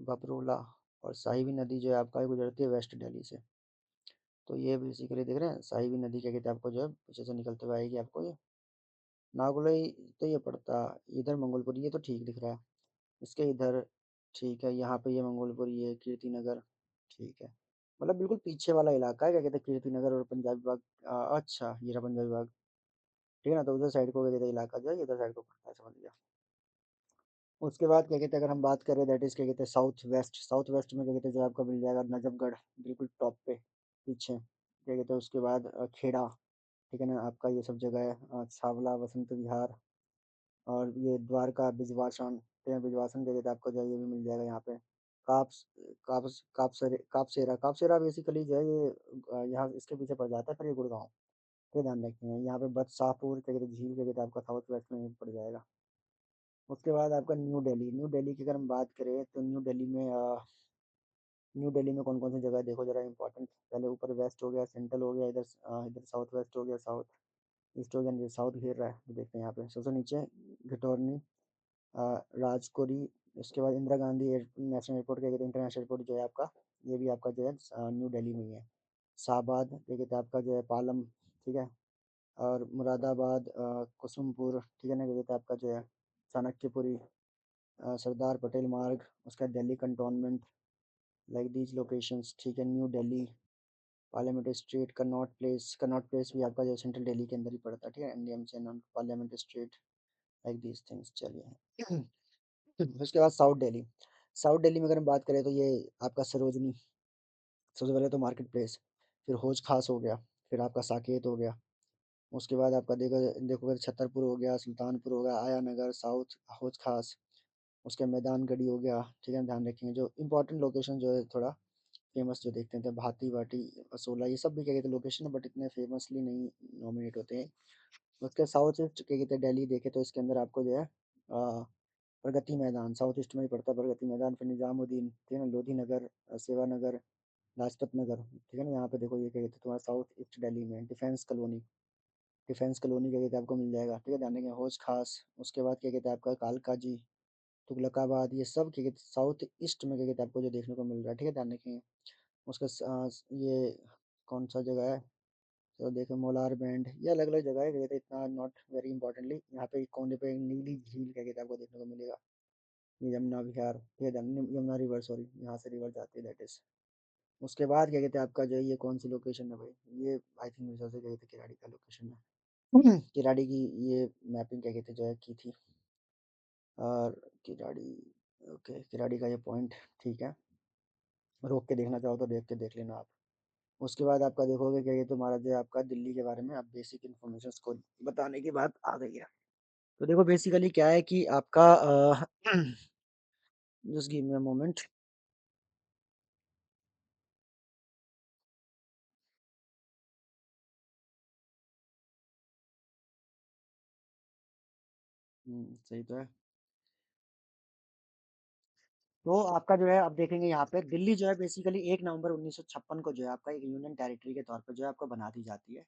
बबरूला और साहिबी नदी जो है आपका गुजरती है वेस्ट दिल्ली से। तो ये बेसिकली देख रहे हैं, साहिबी नदी क्या कहते हैं आपको जो है पीछे से निकलते हुए आएगी आपको ये। नागुलई तो ये पड़ता इधर, मंगोलपुरी ये तो ठीक दिख रहा है। इसके इधर ठीक है, यहाँ पे ये मंगोलपुरी है, कीर्ति नगर, ठीक है। मतलब बिल्कुल पीछे वाला इलाका है, क्या कहते हैं कीर्ति नगर और पंजाबी बाग। अच्छा ये रहा पंजाबी बाग। ठीक है ना, तो उधर साइड को क्या कहते हैं इलाका जो है इधर साइड को पड़ता है, समझ गया। उसके बाद क्या कहते हैं, अगर हम बात करें दैट इज क्या कहते हैं साउथ वेस्ट, साउथ वेस्ट में क्या कहते हैं जो आपका मिल जाएगा नजफगढ़, बिल्कुल टॉप पे पीछे, क्या कहते हैं उसके बाद खेड़ा, ठीक है ना आपका ये सब जगह है, छावला, वसंत विहार, और ये द्वारका, बिजवासन, ठीक है, बिजवासन क्या कहते हैं आपको जो है ये भी मिल जाएगा यहाँ पे। काप्स, कापसेरा, कापसेरा बेसिकली जो है ये यहाँ इसके पीछे पड़ जाता है, फिर ये गुड़गांव, ये ध्यान रखना है। यहाँ पे बदशाहपुर क्या कहते हैं झील क्या कहते हैं आपका साउथ वेस्ट में पड़ जाएगा। उसके बाद आपका न्यू दिल्ली, न्यू दिल्ली की अगर हम बात करें तो न्यू दिल्ली में न्यू दिल्ली में कौन कौन सी जगह है देखो जरा इंपॉर्टेंट। पहले ऊपर वेस्ट हो गया, सेंट्रल हो गया, इधर इधर साउथ वेस्ट हो गया, साउथ ईस्ट हो गया, ये साउथ घेर रहा है, तो देखते हैं यहाँ पे सबसे नीचे घिटोरनी, राजकोरी। इसके बाद इंदिरा गांधी नेशनल एयरपोर्ट क्या कहते हैं, इंटरनेशनल एयरपोर्ट जो है आपका, ये भी आपका जो है न्यू दिल्ली में ही है। शाहबाद क्या कहते हैं आपका जो है पालम, ठीक है। और मुरादाबाद, कुसुमपुर, ठीक है ना, क्या कहते हैं आपका जो है चाणक्यपुरी, सरदार पटेल मार्ग, उसका Delhi cantonment, like these locations, ठीक है। New Delhi, parliament street, Connaught place भी आपका जो सेंट्रल दिल्ली के अंदर ही पड़ता है, ठीक है। NDMC parliament street, like these things, चलिए। उसके बाद साउथ दिल्ली, साउथ दिल्ली में अगर हम बात करें तो ये आपका सरोजनी, सबसे पहले तो मार्केट प्लेस, फिर हौज खास हो गया, फिर आपका साकेत हो गया। उसके बाद आपका देखोगे तो छतरपुर हो गया, सुल्तानपुर हो गया, आया नगर, साउथ हौज खास, उसके मैदान गढ़ी हो गया, ठीक है। ध्यान रखेंगे जो इंपॉर्टेंट लोकेशन जो है थोड़ा फेमस जो देखते हैं तो भाती बाटी, असोला, ये सब भी क्या कहते हैं लोकेशन है, बट इतने फेमसली नहीं नॉमिनेट होते हैं। उसके साउथ ईस्ट क्या कहते हैं दिल्ली देखे तो इसके अंदर आपको जो है प्रगति मैदान, साउथ ईस्ट में ही पड़ता है प्रगति मैदान, फिर निजामुद्दीन, ठीक है ना, लोधी नगर, सेवा नगर, लाजपत नगर, ठीक है ना। यहाँ पे देखो ये क्या कहते हैं तुम्हारा साउथ ईस्ट दिल्ली में डिफेंस कॉलोनी, डिफेंस कॉलोनी क्या कहते हैं आपको मिल जाएगा, ठीक है। ध्यान रखें हौज खास। उसके बाद क्या कहते हैं आपका कालका जी, तुगलकाबाद, ये सब क्या कहते हैं साउथ ईस्ट में क्या कहते हैं आपको जो देखने को मिल रहा है, ठीक है। ध्यान रखें उसका ये कौन सा जगह है, तो देखो मोलार बैंड, ये अलग अलग जगह है क्या कहते हैं, इतना नॉट वेरी इंपॉर्टेंटली। यहाँ पे एक कोने पे एक नीली झील क्या कहते हैं आपको देखने को मिलेगा, ये यमुना विहार, ये यमुना रिवर, सॉरी यहाँ से रिवर जाती है दैट इज। उसके बाद क्या कहते हैं आपका जो है ये कौन सी लोकेशन है भाई, ये आई थिंक मेरे हिसाब से क्या कहते हैं किराड़ी का लोकेशन है। किराड़ी की ये मैपिंग क्या कहते हैं जो है की थी, और किराड़ी, ओके किराड़ी का ये पॉइंट, ठीक है। रोक के देखना चाहो तो देख के देख लेना आप। उसके बाद आपका देखोगे कि ये तुम्हारा जो है आपका दिल्ली के बारे में अब बेसिक इन्फॉर्मेशन को बताने की बात आ गई है। तो देखो बेसिकली क्या है कि आपका just give me a moment. सही तो है। तो आपका जो है आप देखेंगे यहाँ पे दिल्ली जो है बेसिकली 1 नवंबर 1956 को जो है आपका एक यूनियन टेरिटरी के तौर पर जो है आपको बना दी जाती है,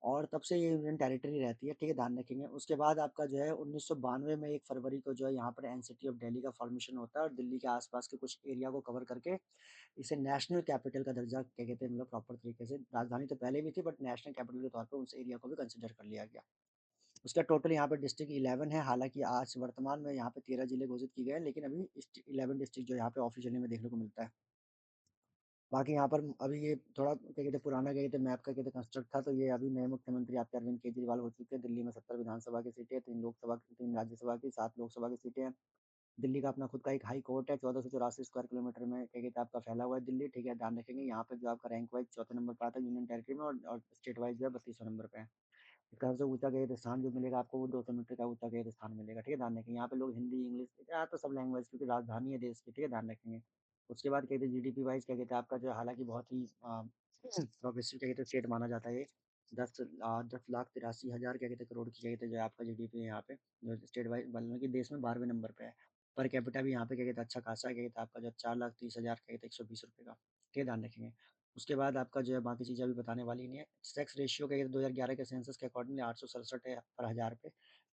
और तब से ये यूनियन टेरिटरी रहती है, ठीक है। ध्यान रखेंगे उसके बाद आपका जो है 1992 में 1 फरवरी को जो है यहाँ पर एनसीटी ऑफ दिल्ली का फॉर्मेशन होता है, और दिल्ली के आसपास के कुछ एरिया को कवर करके इसे नेशनल कैपिटल का दर्जा क्या कहते हैं मतलब प्रॉपर तरीके से, राजधानी तो पहले भी थी बट नेशनल कैपिटल के तौर पर उस एरिया को भी कंसिडर कर लिया गया। उसका टोटल यहाँ पे डिस्ट्रिक्ट 11 है, हालांकि आज वर्तमान में यहाँ पे 13 जिले घोषित किए गए हैं, लेकिन अभी 11 डिस्ट्रिक्ट जो यहाँ पे ऑफिशियली में देखने को मिलता है। बाकी यहाँ पर अभी ये थोड़ा क्या कहते हैं पुराना क्या कहते हैं मैप का कहते कंस्ट्रक्ट था, तो ये अभी नए मुख्यमंत्री आपके अरविंद केजरीवाल हो चुके हैं। दिल्ली में 70 विधानसभा की सीटें, 3 लोकसभा की, 3 राज्यसभा की, 7 लोकसभा की सीटें हैं। दिल्ली का अपना खुद का एक हाई कोर्ट है, 1484 स्क्वायर किलोमीटर में क्या कहते हैं आपका फैला हुआ है दिल्ली, ठीक है? ध्यान रखेंगे यहाँ पे जो आपका रैंक वाइज़ चौथे नंबर पे आता है यूनियन टेरिटरी में, और स्टेट वाइज़ जो है 32वाँ नंबर पे है। इसका सबसे ऊँचा क्या स्थान जो मिलेगा आपको, वो 200 मीटर का ऊँचा स्थान मिलेगा, ठीक है? ध्यान रखेंगे। यहाँ पे लोग हिंदी, इंग्लिश, यहाँ तो सब लैंग्वेज, क्योंकि राजधानी है देश की, ठीक है? ध्यान रखेंगे। उसके बाद कहते हैं जीडीपी वाइज़ क्या कहते हैं आपका जो है, हालाँकि बहुत ही प्रोग्रेसिव क्या कहते हैं स्टेट माना जाता है ये। 10,83,000 क्या कहते हैं करोड़ की क्या कहते हैं जो है आपका जीडीपी है यहाँ पे, जो स्टेट वाइज़ मतलब कि देश में 12वें नंबर पे है। पर कैपिटा भी यहाँ पे क्या कहते हैं अच्छा खासा है, क्या कहते हैं आपका जो 4,30,000 क्या कहते हैं ₹120 का, ठीक है? ध्यान रखेंगे। उसके बाद आपका जो है बाकी चीज़ें अभी बताने वाली नहीं है। सेक्स रेशियो क्या कहते हैं 2011 के सेंसस के अकॉर्डिंगली 867 है पर हज़ार पे।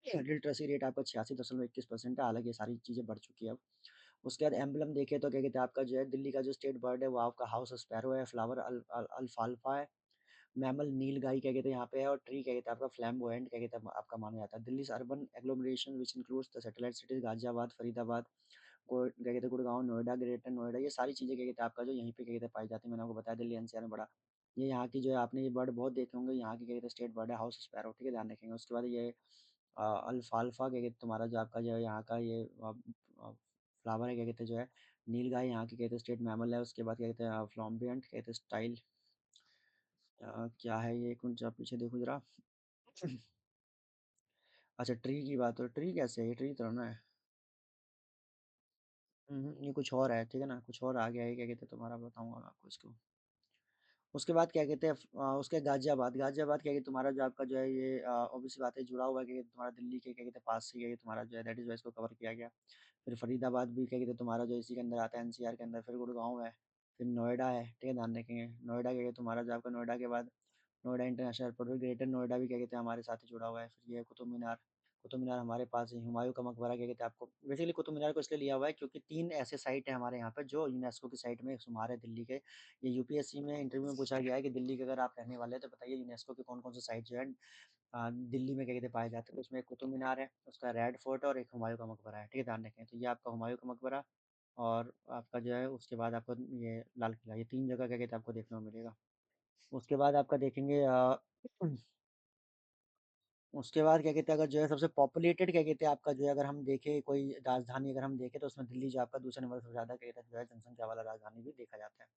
लिटरेसी रेट आपका 86.21% है, हालाँकि ये सारी चीज़ें बढ़ चुकी है अब। उसके बाद एम्बलम देखें तो क्या कहते हैं आपका जो है दिल्ली का जो स्टेट बर्ड है वो आपका हाउस स्पैरो है, फ्लावर अल्फाल्फा है, मैमल नीलगाई क्या कहते हैं यहाँ पे है, और ट्री क्या कहते हैं आपका फ्लैम्बोयंट क्या कहते हैं आपका माना जाता है। Delhi's urban agglomeration which includes the satellite cities Ghaziabad, Faridabad, क्या कहते हैं गुड़गाँव, नोएडा, ग्रेटर नोएडा, ये सारी चीज़ें क्या कहते हैं आपका जो यहीं पे क्या कहते हैं पाई जाती है। मैंने आपको बताया दिल्ली एनसीआर में बड़ा। ये यहाँ की जो है आपने ये बर्ड बहुत देखे होंगे, यहाँ की क्या कहते हैं स्टेट बर्ड है हाउस स्पैरो, ठीक है? ध्यान रखेंगे। उसके बाद ये अल्फाल्फा क्या कहते हैं तुम्हारा जो आपका जो है यहाँ का ये फ्लावर है क्या कहते हैं जो है नीलगाय यहाँ की कहते हैं स्टेट मैमल है। उसके बाद क्या कहते हैं फ्लॉम्बियंट कहते हैं स्टाइल, क्या है ये, कुछ आप पीछे देखो जरा। अच्छा ट्री की बात हो, ट्री कैसे है, ये ट्री तो ना है। ये कुछ और है, ठीक है ना, कुछ और आ गया है क्या कहते हैं तुम्हारा, बताऊंगा मैं आपको इसको। उसके बाद क्या कहते हैं उसके गाजियाबाद, गाजियाबाद क्या कहते हैं तुम्हारा जो आपका जो है ये ऑब्वियस सी बात है जुड़ा हुआ है क्या कहते हैं तुम्हारा दिल्ली के क्या कहते हैं पास से, क्या कहते हैं तुम्हारा जो है दैट इज वाई इसको कवर किया गया। फिर फरीदाबाद भी क्या कहते हैं तुम्हारा जो इसी के अंदर आता है एनसीआर के अंदर। फिर गुड़गांव है, फिर नोएडा है, ठीक है? ध्यान रखेंगे। नोएडा क्या कहते हैं तुम्हारा जो आपका नोएडा के बाद नोएडा इंटरनेशनल एयरपोर्ट, फिर ग्रेटर नोएडा भी क्या कहते हैं हमारे साथ ही जुड़ा हुआ है। फिर ये है कुतुब मीनार, कुतुब मीनार हमारे पास है। हुमायूं का मकबरा क्या कहते हैं आपको, बेसिकली कुतुब मीनार को इसलिए लिया हुआ है क्योंकि 3 ऐसे साइट है हमारे यहाँ पे जो यूनेस्को की साइट में शुमार है दिल्ली के। ये यूपीएससी में इंटरव्यू में पूछा गया है कि दिल्ली के अगर आप रहने वाले हैं तो बताइए यूनेस्को के कौन-कौन से साइट जो है दिल्ली में क्या कहते हैं पाए जाते हैं। तो उसमें एक कुतुब मीनार है, उसका रेड फोर्ट है, और एक हुमायूं का मकबरा है, ठीक है? ध्यान रखें। तो ये आपका हुमायूं का मकबरा, और आपका जो है उसके बाद आपको ये लाल किला, ये 3 जगह क्या कहते हैं आपको देखने को मिलेगा। उसके बाद आपका देखेंगे उसके बाद क्या कहते हैं अगर जो है सबसे पॉपुलेटेड क्या कहते हैं आपका जो है अगर हम देखें कोई राजधानी अगर हम देखें तो उसमें दिल्ली जो आपका दूसरे नंबर पर सबसे ज़्यादा क्या कहते हैं जो है जनसंख्या वाला राजधानी भी देखा जाता है।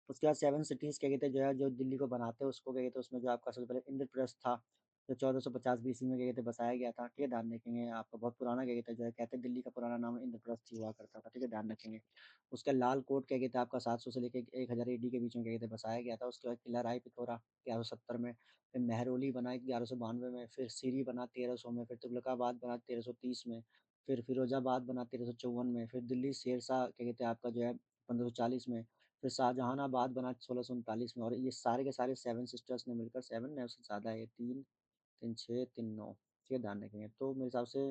उसके बाद 7 सिटीज़ क्या कहते हैं जो है जो दिल्ली को बनाते हैं उसको क्या कहते हैं उसमें जो आपका सबसे पहले इंद्रप्रस्थ था, जो 1450 बीसी में क्या कहते हैं बसाया गया था, ठीक है? ध्यान रखेंगे। आपका बहुत पुराना क्या कहते हैं जो है कहते हैं दिल्ली का पुराना नाम इंद्रप्रस्थ ही हुआ करता था, ठीक है? ध्यान रखेंगे। उसका लाल कोट क्या कहते हैं आपका 700 से लेके 1000 एडी के बीच में क्या कहते हैं बसाया गया था। उसके बाद किला राय पिथौरा 1170 में, फिर मेहरौली बना 1192 में, फिर सीरी बना 1300 में, फिर तुगलकाबाद बना 1330 में, फिर फिरोजाबाद बना 1354 में, फिर दिल्ली शेरशाह क्या कहते हैं आपका जो है 1540 में, फिर शाहजहानाबाद बना 1639 में। और ये सारे के सारे 7 सिस्टर्स ने मिलकर, 7 नहीं उससे ज़्यादा है, 3 3 6 3 9, ठीक है? ध्यान रखेंगे। तो मेरे हिसाब से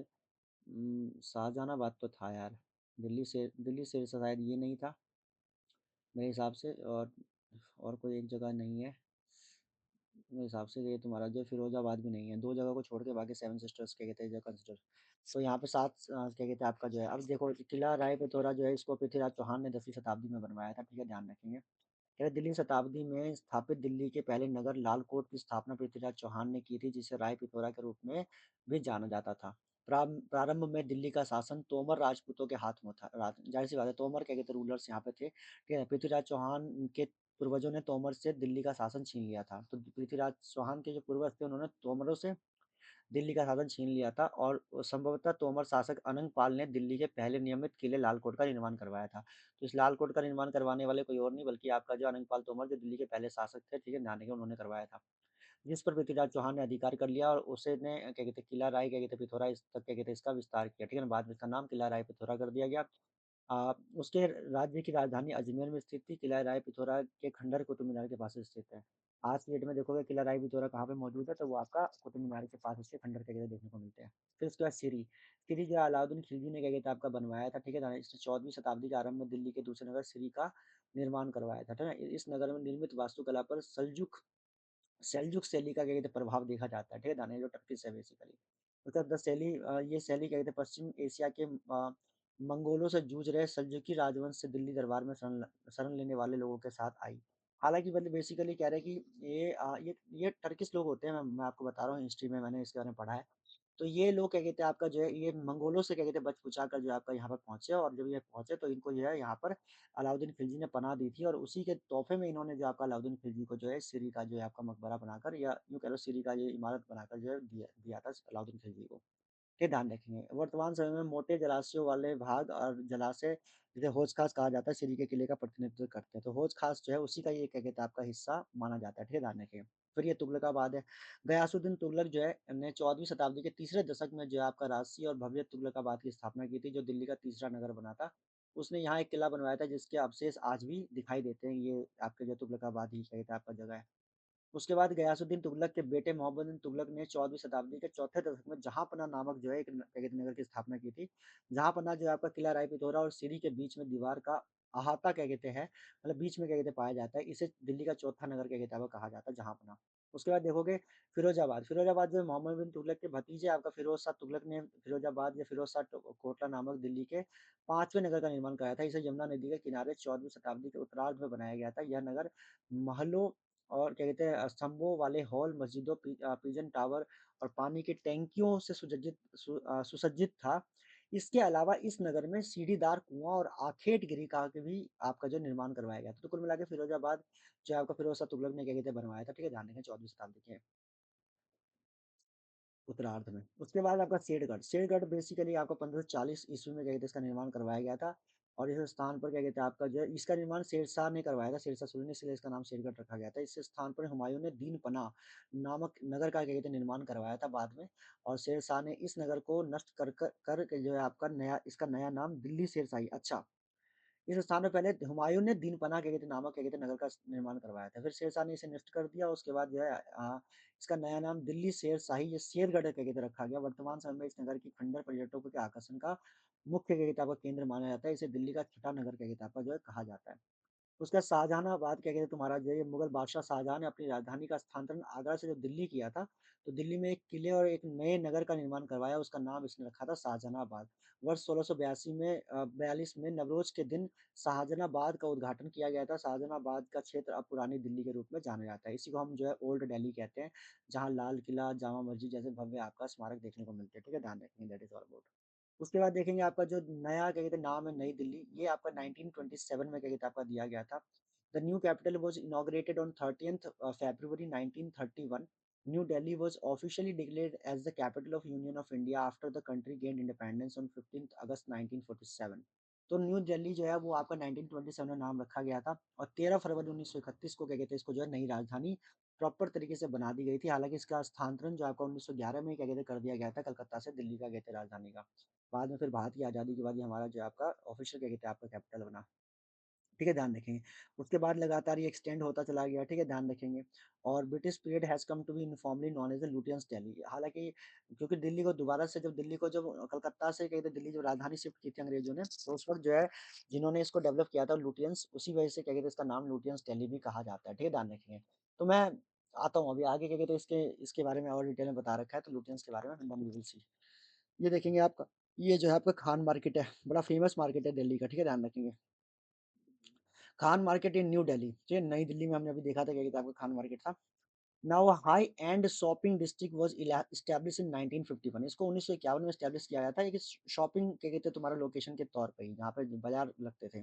शाहजहानाबाद तो था यार, दिल्ली शेरशाह शायद ये नहीं था मेरे हिसाब से। और कोई एक जगह नहीं है मेरे हिसाब से, ये तुम्हारा जो फिरोजाबाद भी नहीं है। 2 जगह को छोड़ के बाकी 7 सिस्टर्स क्या कहते हैं जो कंसिडर। तो यहाँ पे 7 क्या कहते हैं आपका जो है अब देखो किला राय पिथौरा जो है इसको पृथ्वीराज चौहान ने 10वीं शताब्दी में बनवाया था, ठीक है? ध्यान रखेंगे। कह रहे दिल्ली शताब्दी में स्थापित दिल्ली के पहले नगर लालकोट की स्थापना पृथ्वीराज चौहान ने की थी, जिसे राय पिथौरा के रूप में भी जाना जाता था। प्रारंभ में दिल्ली का शासन तोमर राजपूतों के हाथ में था। जाहिर सी बात है तोमर क्या कहते रूलर्स यहाँ पे थे, ठीक है? पृथ्वीराज चौहान के पूर्वजों ने तोमर से दिल्ली का शासन छीन लिया था। तो पृथ्वीराज चौहान के जो पूर्वज थे उन्होंने तोमरों से दिल्ली का शासन छीन लिया था, और संभवतः तोमर शासक अनंग पाल ने दिल्ली के पहले नियमित किले लालकोट का निर्माण करवाया था। तो इस लालकोट का निर्माण करवाने वाले कोई और नहीं बल्कि आपका जो अनंग पाल तोमर जो दिल्ली के पहले शासक थे, ठीक है? ध्यान रखिए उन्होंने करवाया था। जिस पर पृथ्वीराज चौहान ने अधिकार कर लिया और उसे ने क्या कहते हैं किला राय क्या कहते हैं पिथौरा इस तक क्या कहते हैं इसका विस्तार किया, ठीक है ना? बाद में इसका नाम किला राय पिथौरा कर दिया गया। उसके राज्य की राजधानी अजमेर में स्थित थी। किला राय पिथौरा के खंडहर कुतुब मीनार के पास स्थित है। आज की डेट में देखोगे किला राय पिथौरा कहाँ पे मौजूद है, तो वो आपका कुतुब मीनार के पास उसके खंडहर के जगह देखने को मिलते हैं। फिर उसके बाद सीरी, सीरी जो अलाउद्दीन खिलजी ने क्या कहते हैं आपका बनवाया था, ठीक है ना? इसने 14वीं शताब्दी के आरंभ में दिल्ली के दूसरे नगर सीरी का निर्माण करवाया था, ठीक है ना? इस नगर में निर्मित वास्तुकला पर सेल्जुक शैली का क्या कहते हैं प्रभाव देखा जाता है, ठीक है? दानियल जो टर्किश है बेसिकली। मतलब ये शैली क्या कहते हैं पश्चिम एशिया के मंगोलों से जूझ रहे सल्जुकी राजवंश से दिल्ली दरबार में शरण लेने वाले लोगों के साथ आई। हालाँकि मतलब बेसिकली कह रहे हैं कि ये टर्किश लोग होते हैं, मैं आपको बता रहा हूँ हिस्ट्री में मैंने इसके बारे में पढ़ा है। तो ये लोग क्या कहते हैं आपका जो है ये मंगोलों से क्या कहते हैं बच-बचा कर जो है आपका यहाँ पर पहुँचे और जब ये पहुँचे तो इनको जो है यहाँ पर अलाउद्दीन खिलजी ने पनाह दी थी और उसी के तोहफ़े में इन्होंने जो आपका अलाउद्दीन खिलजी को जो है सिरी का जो है आपका मकबरा बनाकर या यूँ कह लो सिरी का ये इमारत बनाकर जो है दिया दिया था अलाउद्दीन खिलजी को। ये ध्यान रखेंगे। वर्तमान समय में मोटे जलाशयों वाले भाग और जलाशय जिसे हौज-खास कहा जाता है, सिरी के किले का प्रतिनिधित्व करते हैं। तो हौज-खास जो है उसी का ये क्या कहते हैं आपका हिस्सा माना जाता है, ठीक है? ध्यान रखिए। फिर ये तुगलकाबाद है। गयासुद्दीन तुगलक जो है ने 14वीं शताब्दी के तीसरे दशक में जो है आपका राजसी और भव्य तुगलकाबाद की स्थापना की थी, जो दिल्ली का तीसरा नगर बना था। उसने यहाँ एक किला बनवाया था जिसके अवशेष आज भी दिखाई देते हैं। ये आपके जो तुगलकाबाद ही क्या कहते हैं आपका जगह है। उसके बाद गयासुद्दीन तुगलक के बेटे मोहम्मद बिन तुगलक ने 14वीं शताब्दी के चौथे दशक में जहाँपनाह नामक जो है एक क्या कहते हैं नगर की स्थापना की थी। जहाँपनाह जो है आपका किला राय पिथौरा और सीरी के बीच में दीवार का अहाता क्या कहते हैं मतलब बीच में क्या कहते हैं पाया जाता है। इसे दिल्ली का चौथा नगर क्या कहते हैं आपको कहा जाता है जहाँपनाह। उसके बाद देखोगे फिरोजाबाद, फिरोजाबाद जो है मोहम्मद बिन तुगलक के भतीजे आपका फिरोज शाह तुगलक ने फिरोजाबाद या फिरोज शाह कोटला नामक दिल्ली के 5वें नगर का निर्माण कराया था। इसे यमुना नदी के किनारे 14वीं शताब्दी के उत्तरार्ध में बनाया गया था। यह नगर महलों और क्या कहते हैं स्तंभों वाले हॉल, मस्जिदों, पिजन टावर और पानी की टैंकियों से सुसज्जित था। इसके अलावा इस नगर में सीढ़ीदार कुआँ और आखेट गिरी का के भी आपका जो निर्माण करवाया गया था। तो कुल मिला के फिरोजाबाद जो है आपका फिरोज शाह तुगलक ने क्या कहते हैं बनवाया था, ठीक है? ध्यान रखें 14वीं शताब्दी के उत्तरार्ध में। उसके बाद आपका शेरगढ़, शेरगढ़ बेसिकली आपका 1540 ईस्वी में क्या कहते हैं इसका निर्माण करवाया गया था और इस स्थान पर क्या कहते हैं आपका जो है इसका निर्माण शेरशाह ने करवाया था, शेरशाह सूरी ने इसलिए इसका नाम शेरगढ़ रखा गया था। इस स्थान पर हुमायूँ ने दीन पनाह नामक नगर का क्या कहते हैं निर्माण करवाया था बाद में और शेरशाह ने इस नगर को नष्ट कर के जो है आपका नया इसका नया नाम दिल्ली शेरशाही अच्छा इस स्थान पे पहले हुमायूँ ने दीनपना क्या कहते हैं नामक क्या कहते हैं नगर का निर्माण करवाया था। फिर शेरशाह ने इसे नष्ट कर दिया उसके बाद जो है इसका नया नाम दिल्ली शेरशाही या शेरगढ़ क्या कहते हैं रखा गया। वर्तमान समय में इस नगर की खंडर पर्यटकों के आकर्षण का मुख्य क्या कहते हैं आपका केंद्र माना जाता है। इसे दिल्ली का छठा नगर क्या कहते हैं आपका जो है कहा जाता है। उसका शाहजहानाबाद क्या कहते हैं तुम्हारा जो ये मुगल बादशाह शाहजहां ने अपनी राजधानी का स्थानांतरण आगरा से जब दिल्ली किया था, तो दिल्ली में एक किले और एक नए नगर का निर्माण करवाया, उसका नाम इसने रखा था शाहजहानाबाद। वर्ष 1682 में 42 में नवरोज के दिन शाहजहानाबाद का उद्घाटन किया गया था। शाहजहानाबाद का क्षेत्र अब पुरानी दिल्ली के रूप में जाना जाता है। इसी को हम जो है ओल्ड दिल्ली कहते हैं, जहाँ लाल किला, जामा मस्जिद जैसे भव्य आपका स्मारक देखने को मिलते हैं। ठीक है, ध्यान रखेंगे दैट इज़ ऑल अबाउट। उसके बाद देखेंगे आपका जो नया क्या कहते हैं नाम है नई दिल्ली, ये आपका 1927 में क्या कहते हैं आपका दिया गया था। The new capital was inaugurated on 30th February 1931. New Delhi was officially declared as the capital of Union of India after the country gained independence on 15th August 1947. तो न्यू दिल्ली जो है वो आपका 1927 में नाम रखा गया था और 13 फरवरी 1931 को क्या कहते हैं इसको जो है नई राजधानी प्रॉपर तरीके से बना दी गई थी। हालाँकि इसका स्थानांतरण जो आपका 1911 में क्या कहते हैं कर दिया गया था कलकत्ता से दिल्ली का कहते हैं राजधानी का। बाद में फिर भारत की आज़ादी के बाद ये हमारा जो है आपका ऑफिशियल क्या कहते हैं आपका कैपिटल बना। ठीक है, ध्यान रखेंगे। उसके बाद लगातार ये एक्सटेंड होता चला गया, ठीक है, ध्यान रखेंगे और British period has come to be uniformly known as the Lutyens Delhi. हालाँकि क्योंकि दिल्ली को दोबारा से जब दिल्ली को जब कलकत्ता से कहते हैं दिल्ली जब राजधानी शिफ्ट की थी अंग्रेज़ों ने, तो उस वक़्त जो है जिन्होंने इसको डेवलप किया था लुटियंस, उसी वजह से क्या कहते हैं इसका नाम लुटियंस दिल्ली भी कहा जाता है, ठीक है, ध्यान रखेंगे। तो मैं आता हूँ अभी आगे क्या कहते हैं इसके बारे में और डिटेल में बता रखा है, तो लुटियंस के बारे में देन वी विल सी। ये देखेंगे आपका ये जो है आपका खान मार्केट है, बड़ा फेमस मार्केट है दिल्ली का, ठीक है, ध्यान रखेंगे। Khan market in New Delhi, ठीक है, नई दिल्ली में हमने अभी देखा था क्या कहते हैं आपका खान मार्केट था। Now high and shopping district was established in 1951। इसको 1951 में एस्टैब्लिश किया गया था एक शॉपिंग क्या कहते हैं तुम्हारा लोकेशन के तौर पे ही, जहाँ पे बाज़ार लगते थे।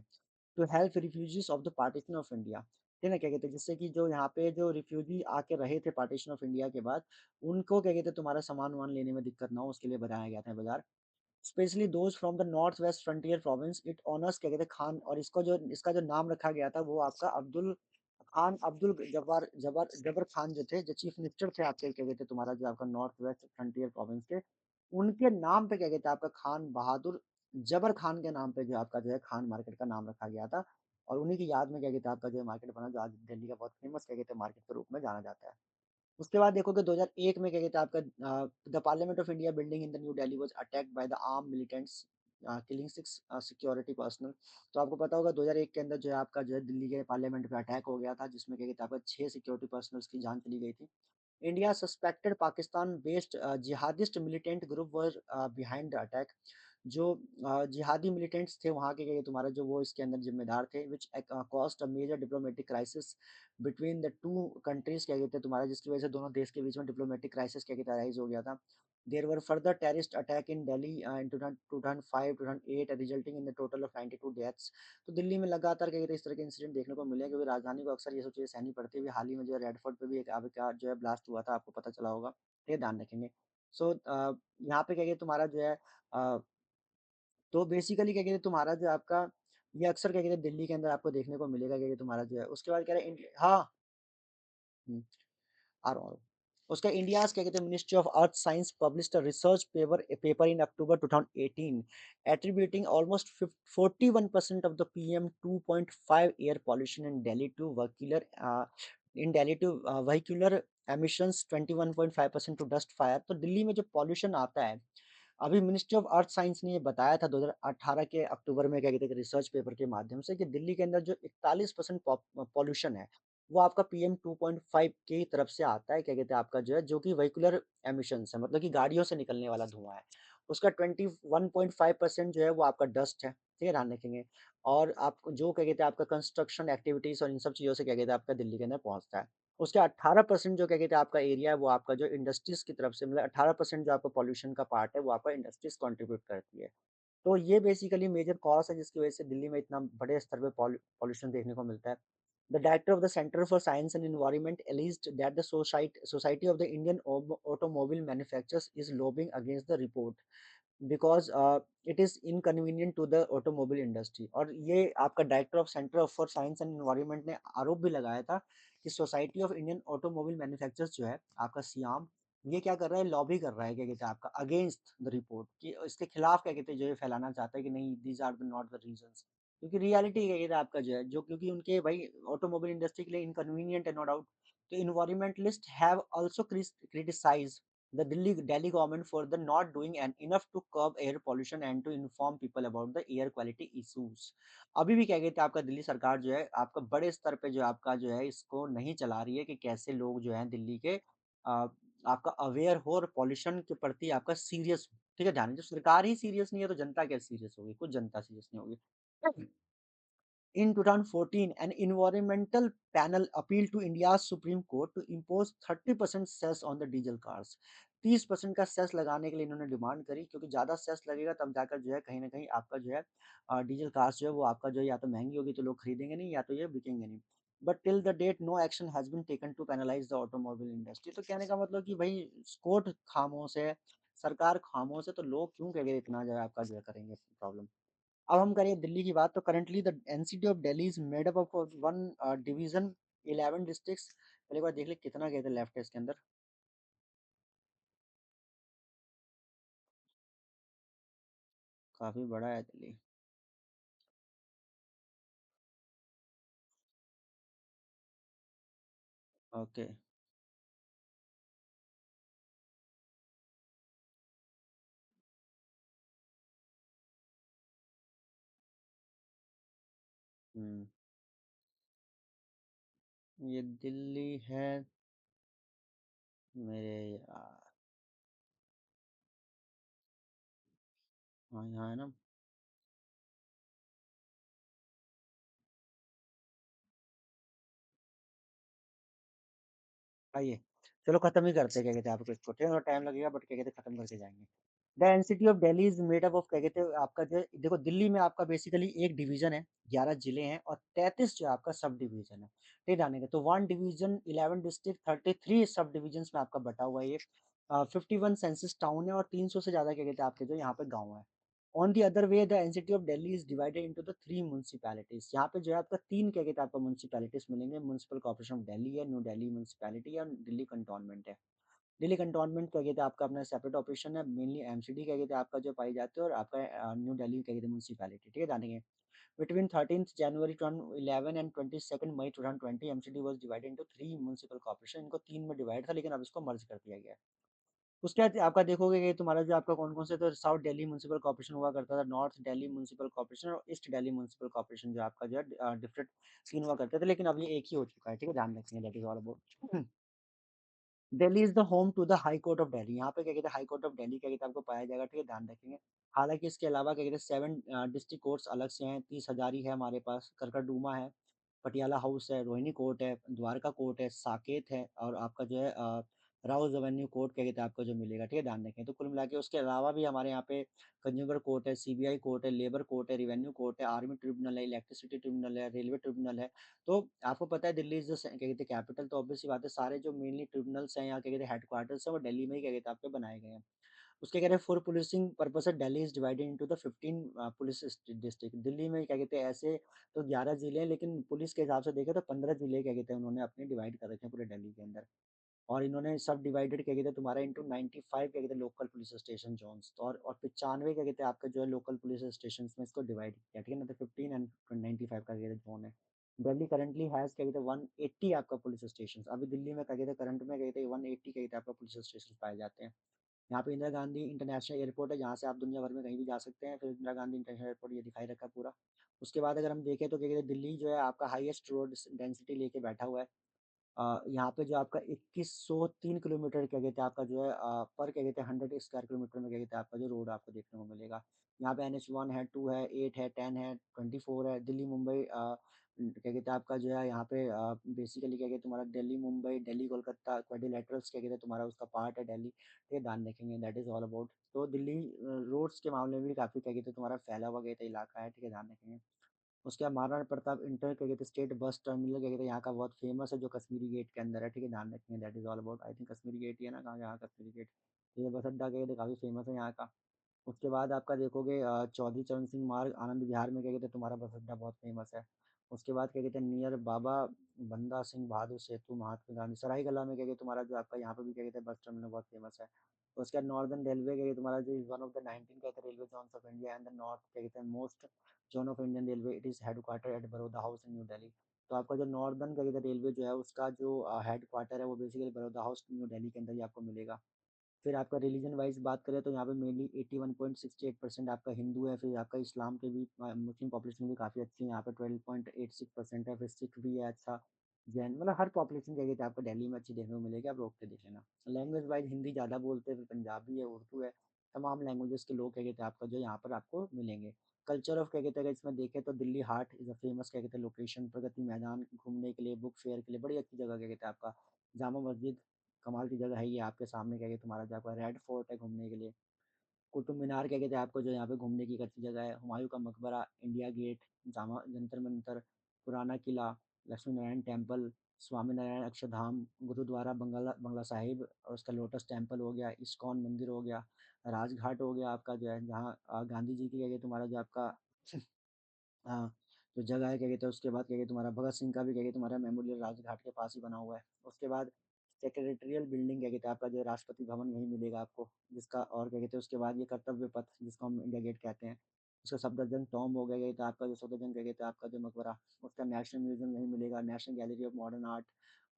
To help refugees of the partition of India, ठीक है ना? क्या कहते हैं जिससे कि जो यहाँ पे जो रिफ्यूजी आके रहे थे पार्टीशन ऑफ इंडिया के बाद, उनको क्या कहते हैं तुम्हारा सामान-वामान लेने में दिक्कत ना हो उसके लिए बनाया गया था बाज़ार। Specially those from the north west frontier province it honours क्या कहते हैं खान और इसका जो नाम रखा गया था वो आपका अब्दुल जब्बार खान जो थे, जो चीफ मिनिस्टर थे आपके क्या कहते हैं तुम्हारा जो आपका नॉर्थ वेस्ट फ्रंटियर प्रोविंस के, उनके नाम पे क्या कहते हैं आपका खान बहादुर जबर खान के नाम पे जो आपका जो है खान मार्केट का नाम रखा गया था और उन्हीं की याद में क्या कहते हैं आपका जो है मार्केट बना जो आज दिल्ली का बहुत फेमस क्या कहते हैं मार्केट के रूप में जाना जाता है। उसके बाद देखोगे 2001 में क्या कहते हैं आपका the parliament of India building in the new Delhi was attacked by the armed militants killing 6 security personal. तो आपको पता होगा 2001 के अंदर जो है आपका जो है दिल्ली के पार्लियामेंट पे अटैक हो गया था जिसमें क्या कहते हैं आपका 6 सिक्योरिटी पर्सनल्स की जान चली गई थी। India suspected Pakistan based jihadist militant group were behind the attack. जो जिहादी मिलिटेंट्स थे वहाँ के तुम्हारा जो वो इसके अंदर जिम्मेदार थे which caused a major diplomatic crisis between the two countries क्या कहते हैं तुम्हारा जिसकी वजह से दोनों देश के बीच में डिप्लोमेटिक क्राइसिस क्या कहते हैं अराइज हो गया था। There were further terrorist attack in Delhi in 2005 2008 resulting in the total of 92 deaths. तो दिल्ली में लगातार कई इस तरह के इंसिडेंट देखने को मिले, क्योंकि राजधानी को अक्सर ये सब चीज़ें सहनी पड़ती है। हाल ही में जो है रेड फोर्ट पे भी एक अब क्या जो है ब्लास्ट हुआ था, आपको पता चला होगा, ये ध्यान रखेंगे। सो यहाँ पे क्या कहते हैं तुम्हारा जो है अ, तो बेसिकली क्या कहते हैं तुम्हारा जो है आपका ये अक्सर क्या कहते हैं दिल्ली के अंदर आपको देखने को मिलेगा, क्या कहते हैं तुम्हारा जो है उसके बाद कह रहे हैं हाँ। हम्म, आ रहा हूँ। उसका इंडियाज क्या कहते हैं ministry of earth science published a research paper in October 2018 attributing almost 41% of the PM 2.5 air pollution in Delhi to vehicular emissions 21.5% to dust fire. तो दिल्ली में जो पॉल्यूशन आता है, अभी मिनिस्ट्री ऑफ अर्थ साइंस ने ये बताया था 2018 के अक्टूबर में क्या कहते हैं रिसर्च पेपर के माध्यम से कि दिल्ली के अंदर जो 41% पॉल्यूशन है वो आपका पीएम 2.5 की तरफ से आता है, क्या कहते हैं आपका जो है जो कि व्हीकुलर एमिशंस है, मतलब कि गाड़ियों से निकलने वाला धुआं है। उसका 21.5% जो है वो आपका डस्ट है, ठीक है, ध्यान रखेंगे। और आप जो क्या कहते हैं आपका कंस्ट्रक्शन एक्टिविटीज और इन सब चीज़ों से क्या कहते हैं आपका दिल्ली के अंदर पहुंचता है। उसके 18% जो क्या कहते हैं आपका एरिया है वो आपका जो इंडस्ट्रीज की तरफ से, मतलब 18% जो आपका पॉल्यूशन का पार्ट है वो आपका इंडस्ट्रीज कंट्रीब्यूट करती है। तो ये बेसिकली मेजर कॉज है जिसकी वजह से दिल्ली में इतना बड़े स्तर पे पॉल्यूशन देखने को मिलता है। The director of the centre for science and environment alleged that the society of the Indian automobile manufacturers is lobbying against the report because it is inconvenient to the automobile industry. और ये आपका director of centre for science and environment ने आरोप भी लगाया था कि society of Indian automobile manufacturers जो है आपका सियाम, ये क्या कर रहा है, लॉबी कर रहा है, क्या कहते हैं आपका अगेंस्ट द रिपोर्ट, कि इसके खिलाफ क्या कहते हैं जो ये फैलाना चाहता है कि नहीं these are the not the reasons. क्योंकि रियलिटी क्या कहते हैं आपका जो है जो, क्योंकि उनके भाई ऑटोमोबाइल इंडस्ट्री के लिए इनकन्वीनियंट है, नो डाउट। तो environmentalist have also criticised the Delhi government for the not doing and enough to curb air pollution and to inform people about the air quality issues। अभी भी क्या कहते हैं आपका दिल्ली सरकार जो है आपका बड़े स्तर पे जो आपका जो है इसको नहीं चला रही है कि कैसे लोग जो है दिल्ली के आपका अवेयर हो और पॉल्यूशन के प्रति आपका सीरियस हो। ठीक है, ध्यान, जब सरकार ही सीरियस नहीं है तो जनता क्या सीरियस होगी, कुछ जनता सीरियस नहीं होगी। In 2014, an environmental panel appealed to India's Supreme Court to impose 30% cess on the diesel cars। 30% का सेस लगाने के लिए इन्होंने डिमांड करी, क्योंकि ज़्यादा सेस लगेगा तब जाकर जो है कहीं न कहीं आपका जो है डीजल कार्स जो है वो आपका जो है या तो महँगी होगी तो लोग खरीदेंगे नहीं, या तो ये बिकेंगे नहीं। But till the date no action has been taken to penalise the automobile industry. तो कहने का मतलब कि भई कोर्ट खामोश है, सरकार खामोश है, तो लोग क्यों क्या कहते इतना जो है आपका जो है करेंगे प्रॉब्लम। अब हम करें दिल्ली की बात, तो currently the NCT of Delhi is made up of one division 11 districts. पहले एक बार देख ले कितना कहते हैं लेफ्ट है इसके अंदर। काफी बड़ा है दिल्ली। ओके। हम्म। ये दिल्ली है मेरे यार। हाँ यहाँ है ना। आइए, चलो खत्म ही करते हैं, क्या कहते हैं आपको इसको, थोड़ा टाइम लगेगा बट क्या कहते हैं खत्म करके जाएंगे। The NCT of Delhi is made up of, क्या कहते हैं आपका जो देखो दिल्ली में आपका बेसिकली एक डिवीजन है, 11 जिले हैं और 33 जो है आपका सब डिवीजन है, ठीक है तो 1 डिवीजन 11 डिस्ट्रिक्ट 33 सब डिविजन में आपका बटा हुआ है ये। 51 सेंसस टाउन है और 300 से ज्यादा क्या कहते हैं आपके जो यहाँ पे गाँव है। On the other way the NCT of Delhi is divided into the 3 municipalities. यहाँ पे जो है आपका तीन क्या कहते हैं आपको म्यूनसिपैलिटीज मिलेंगे, म्यूनसिपल कॉर्पोरेशन ऑफ दिल्ली है, न्यू दिल्ली म्यूनसिपैलिटी है और दिल्ली कंटोनमेंट है। दिल्ली कंटोनमेंट क्या कहते हैं आपका अपना सेपरेट ऑपरेशन है, मेनली एमसीडी क्या कहते हैं आपका जो पाई जाते हैं, और आपका न्यू दिल्ली क्या कहते हैं म्यूनसिपैलिटी, ठीक है जानेंगे। Between 13th January 2011 and 22nd May 2020 MCD was divided into 3 municipal corporation. इनको तीन में डिवाइड था लेकिन अब इसको मर्ज कर दिया गया है। उसके बाद आपका देखोगे कि तुम्हारा जो आपका कौन कौन से, तो साउथ दिल्ली म्यूनसिपल कॉर्पोरेशन हुआ करता था, नॉर्थ दिल्ली म्यूनसिपल कॉर्पोरेशन और ईस्ट दिल्ली म्यूनसिपल कॉर्पोरेशन जो आपका जो है डिफरेंट सीन हुआ करते थे, लेकिन अब ये एक ही हो चुका है, ठीक है ध्यान रखेंगे, that is all about. Delhi is the home to the high court of Delhi. यहाँ पे क्या कहते हैं हाई कोर्ट ऑफ दिल्ली क्या कहते हैं आपको पाया जाएगा, ठीक है ध्यान रखेंगे। हालांकि इसके अलावा क्या कहते हैं 7 डिस्ट्रिक्ट कोर्ट्स अलग से हैं, 30 हजारी है हमारे पास, करकरडूमा है, पटियाला हाउस है, रोहिणी कोर्ट है, द्वारका कोर्ट है, साकेत है और आपका जो है राउस एवेन्यू कोर्ट क्या कहते हैं आपको जो मिलेगा, ठीक है, ध्यान रखें। तो कुल मिला के उसके अलावा भी हमारे यहाँ पे कंज्यूमर कोर्ट है, सीबीआई कोर्ट है, लेबर कोर्ट है, रेवेन्यू कोर्ट है, आर्मी ट्रिब्यूनल है, इलेक्ट्रिसिटी ट्रिब्यूनल है, रेलवे ट्रिब्यूनल है। तो आपको पता है दिल्ली इज़ द स क्या कहते हैं कैपिटल, तो ऑब्वियस सी बात है सारे जो मेनली ट्रिब्यूनल्स हैं या क्या कहते हैं हेडक्वार्टर्स हैं वो दिल्ली में ही क्या कहते हैं आपके बनाए गए हैं। उसके कह रहे हैं for policing purpose Delhi is divided into the 15 police district. Delhi में क्या कहते हैं ऐसे तो 11 ज़िले हैं, लेकिन पुलिस के हिसाब से देखें तो 15 ज़िले क्या कहते हैं उन्होंने अपने डिवाइड कर रखे हैं पूरे दिल्ली के अंदर। और इन्होंने सब डिवाइडेड क्या कहते हैं तुम्हारा इंटू 95 क्या कहते हैं लोकल पुलिस स्टेशन जोन्स, तो और 95 क्या कहते हैं आपका जो है लोकल पुलिस स्टेशन में इसको डिवाइड किया, ठीक है ना, तो 15 एंड 95 का क्या कहते हैं जोन है। दिल्ली करंटली हैज क्या कहते हैं 180 आपका पुलिस स्टेशन, अभी दिल्ली में क्या कहते हैं करंट में क्या कहते हैं 180 क्या कहते हैं आपका पुलिस स्टेशन पाए जाते हैं। यहाँ पे इंदिरा गांधी इंटरनेशनल एयरपोर्ट है जहाँ से आप दुनिया भर में कहीं भी जा सकते हैं, फिर इंदिरा गांधी इंटरनेशनल एयरपोर्ट ये दिखाई रखा है पूरा। उसके बाद अगर हम देखें तो क्या कहते हैं दिल्ली जो है आपका हाईएस्ट रोड डेंसिटी लेके बैठा हुआ है। यहाँ पे जो आपका 2103 किलोमीटर क्या कहते हैं आपका जो है पर क्या कहते हैं 100 स्क्वायर किलोमीटर में क्या कहते हैं आपका जो रोड आपको देखने को मिलेगा। यहाँ पे NH1 है, 2 है, 8 है, 10 है, 24 है। दिल्ली मुंबई क्या कहते हैं आपका जो है यहाँ पे बेसिकली क्या कहते हैं तुम्हारा दिल्ली मुंबई, दिल्ली कोलकाता क्वाड्रिलेटरल्स क्या कहते हैं तुम्हारा उसका पार्ट है दिल्ली, ठीक है, ध्यान रखेंगे दैट इज़ ऑल अबाउट। तो दिल्ली रोड्स के मामले में भी काफ़ी क्या कहते हैं तुम्हारा फैला हुआ क्या कहते हैं इलाका है, ठीक है, ध्यान रखेंगे। उसके बाद महाराणा प्रताप इंटर क्या कहते हैं स्टेट बस टर्मिनल क्या कहते हैं यहाँ का बहुत फेमस है जो कश्मीरी गेट के अंदर है, ठीक है, ध्यान रखेंगे that is all about. I think Kashmiri gate ही है ना, कहाँ यहाँ कश्मीरी गेट। तो ये बस अड्डा क्या कहते हैं काफ़ी फेमस है यहाँ का। उसके बाद आपका देखोगे चौधरी चरण सिंह मार्ग आनंद विहार में क्या कहते हैं तुम्हारा बस अड्डा बहुत फेमस है। उसके बाद क्या कहते हैं नियर बाबा बंदा सिंह बहादुर सेतु महात्मा गांधी सरायकला में क्या कहते हैं तुम्हारा जो आपका यहाँ पे भी क्या कहते हैं बस टर्मिनल बहुत फेमस है। उसके बाद नॉर्दर्न रेलवे क्या कहते हैं तुम्हारा जो वन ऑफ द 19 कहते हैं railway zones of India and the north क्या कहते हैं most zone of Indian railway it is headquarter at Baroda House in New Delhi. तो आपका जो नॉर्दर्न क्या कहते हैं रेलवे जो है उसका जो हेड क्वार्टर है वो basically Baroda house new Delhi के अंदर ही आपको मिलेगा। फिर आपका रिलीजन वाइज बात करें तो यहाँ पे मेनली 81.68% आपका हिंदू है, फिर आपका इस्लाम के भी मुस्लिम पॉपुलेशन भी काफ़ी अच्छी है, यहाँ पे 12.86% है, फिर सिख भी है अच्छा, जैन मतलब हर पॉपुलेशन क्या कहते हैं आपको दिल्ली में अच्छी देखने को मिलेगी, आप रोक के देख लेना। लैंग्वेज वाइज हिंदी ज़्यादा बोलते हैं, फिर पंजाबी है, उर्दू है, तमाम लैंग्वेजेस के लोग क्या कहते हैं आपका जो यहाँ पर आपको मिलेंगे। कल्चर ऑफ क्या कहते हैं अगर इसमें देखें तो दिल्ली हाट इज़ अ फेमस क्या कहते हैं लोकेशन, प्रगति मैदान घूमने के लिए, बुक फेयर के लिए बड़ी अच्छी जगह क्या कहते हैं आपका, जामा मस्जिद कमाल की जगह है ये आपके सामने क्या कहते हैं तुम्हारा जो आपका रेड फोर्ट है घूमने के लिए, कुतुब मीनार क्या कहते हैं आपको जो यहाँ पे घूमने की एक अच्छी जगह है, हुमायूं का मकबरा, इंडिया गेट, जामा जंतर मंतर, पुराना किला, लक्ष्मी नारायण टेम्पल, स्वामी नारायण अक्षरधाम, गुरुद्वारा बंगला बंगला साहिब और उसका लोटस टेम्पल हो गया, इस्कॉन मंदिर हो गया, राजघाट हो गया आपका जो है जहाँ गांधी जी की क्या कहते हैं तुम्हारा जो आपका हाँ, तो जगह है क्या कहते हैं उसके बाद क्या कहते हैं तुम्हारा भगत सिंह का भी क्या कहते हैं तुम्हारा मेमोरियल राजघाट के पास ही बना हुआ है। उसके बाद सेक्रेटरियल बिल्डिंग क्या कहते हैं आपका जो है राष्ट्रपति भवन यही मिलेगा आपको, जिसका और क्या कहते हैं उसके बाद ये कर्तव्य पथ जिसको हम इंडिया गेट कहते हैं, उसका सफदरजंग टॉम हो गया, क्या कहते हैं आपका जो सफदरजंग क्या कहते हैं आपका जो मकबरा, उसका नेशनल म्यूजियम यही मिलेगा, national gallery of modern art.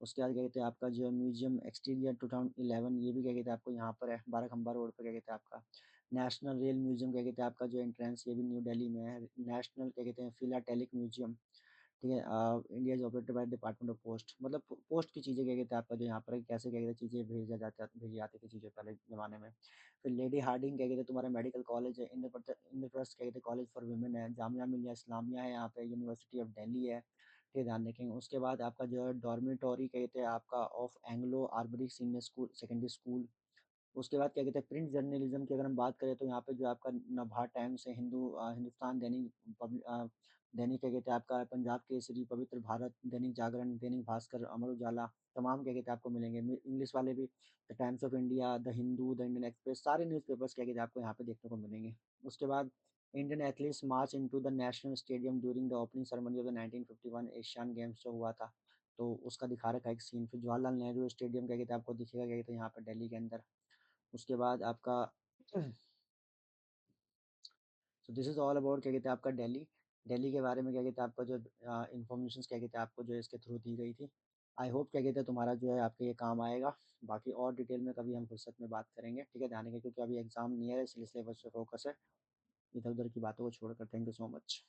उसके बाद क्या कहते हैं आपका जो म्यूजियम एक्सटीरियर 2011 ये भी क्या कहते हैं आपको यहाँ पर है बाराखंबा रोड पर क्या कहते हैं आपका। नेशनल रेल म्यूजियम क्या कहते हैं आपका जो एंट्रेंस ये भी न्यू दिल्ली में है। नेशनल क्या कहते हैं फिलाटेलिक म्यूजियम, ठीक है, India is operated by department of post, मतलब पोस्ट की चीज़ें क्या कहते हैं आपका जो यहाँ पर है, कैसे क्या कहते हैं चीज़ें भेजी जाती थी चीज़ें पहले ज़माने में। फिर लेडी हार्डिंग क्या कहते हैं तुम्हारा मेडिकल कॉलेज है, इंद्रप्रस्थ क्या कहते हैं कॉलेज फॉर वुमेन है, जामिया मिलिया इस्लामिया है यहाँ पे, यूनिवर्सिटी ऑफ दिल्ली है, ठीक है, ध्यान रखेंगे। उसके बाद आपका जो है डॉर्मेटोरी क्या कहते हैं आपका of Anglo Arabic senior school secondary school. उसके बाद क्या कहते हैं प्रिंट जर्नलिज्म की अगर हम बात करें तो यहाँ पे जो आपका नवभारत टाइम्स है, हिंदुस्तान दैनिक दैनिक क्या कहते हैं आपका पंजाब केसरी, पवित्र भारत, दैनिक जागरण, दैनिक भास्कर, अमर उजाला, तमाम क्या कहते हैं आपको मिलेंगे। इंग्लिश वाले भी the times of India, the Hindu, the Indian express, सारे न्यूज़पेपर्स क्या कहते हैं आपको यहाँ पे देखने को मिलेंगे। उसके बाद Indian athletes March into the national stadium during the opening ceremony of the 1951 Asian games जो हुआ था, तो उसका दिखा रखा है एक सीन। फिर जवाहरलाल नेहरू स्टेडियम क्या कहते हैं आपको दिखेगा क्या कहते हैं यहाँ पर दिल्ली के अंदर। उसके बाद आपका so this is all about क्या कहते हैं आपका दिल्ली। दिल्ली के बारे में क्या कहते हैं आपका जो इन्फॉर्मेशंस क्या कहते हैं आपको जो है इसके थ्रू दी गई थी। आई होप क्या कहते हैं तुम्हारा जो है आपके ये काम आएगा। बाकी और डिटेल में कभी हम फुर्सत में बात करेंगे, ठीक है, ध्यान रखिए क्योंकि अभी एग्ज़ाम नियर है इसलिए सिलेबस पे फोकस है, इधर-उधर की बातों को छोड़कर। Thank you so much.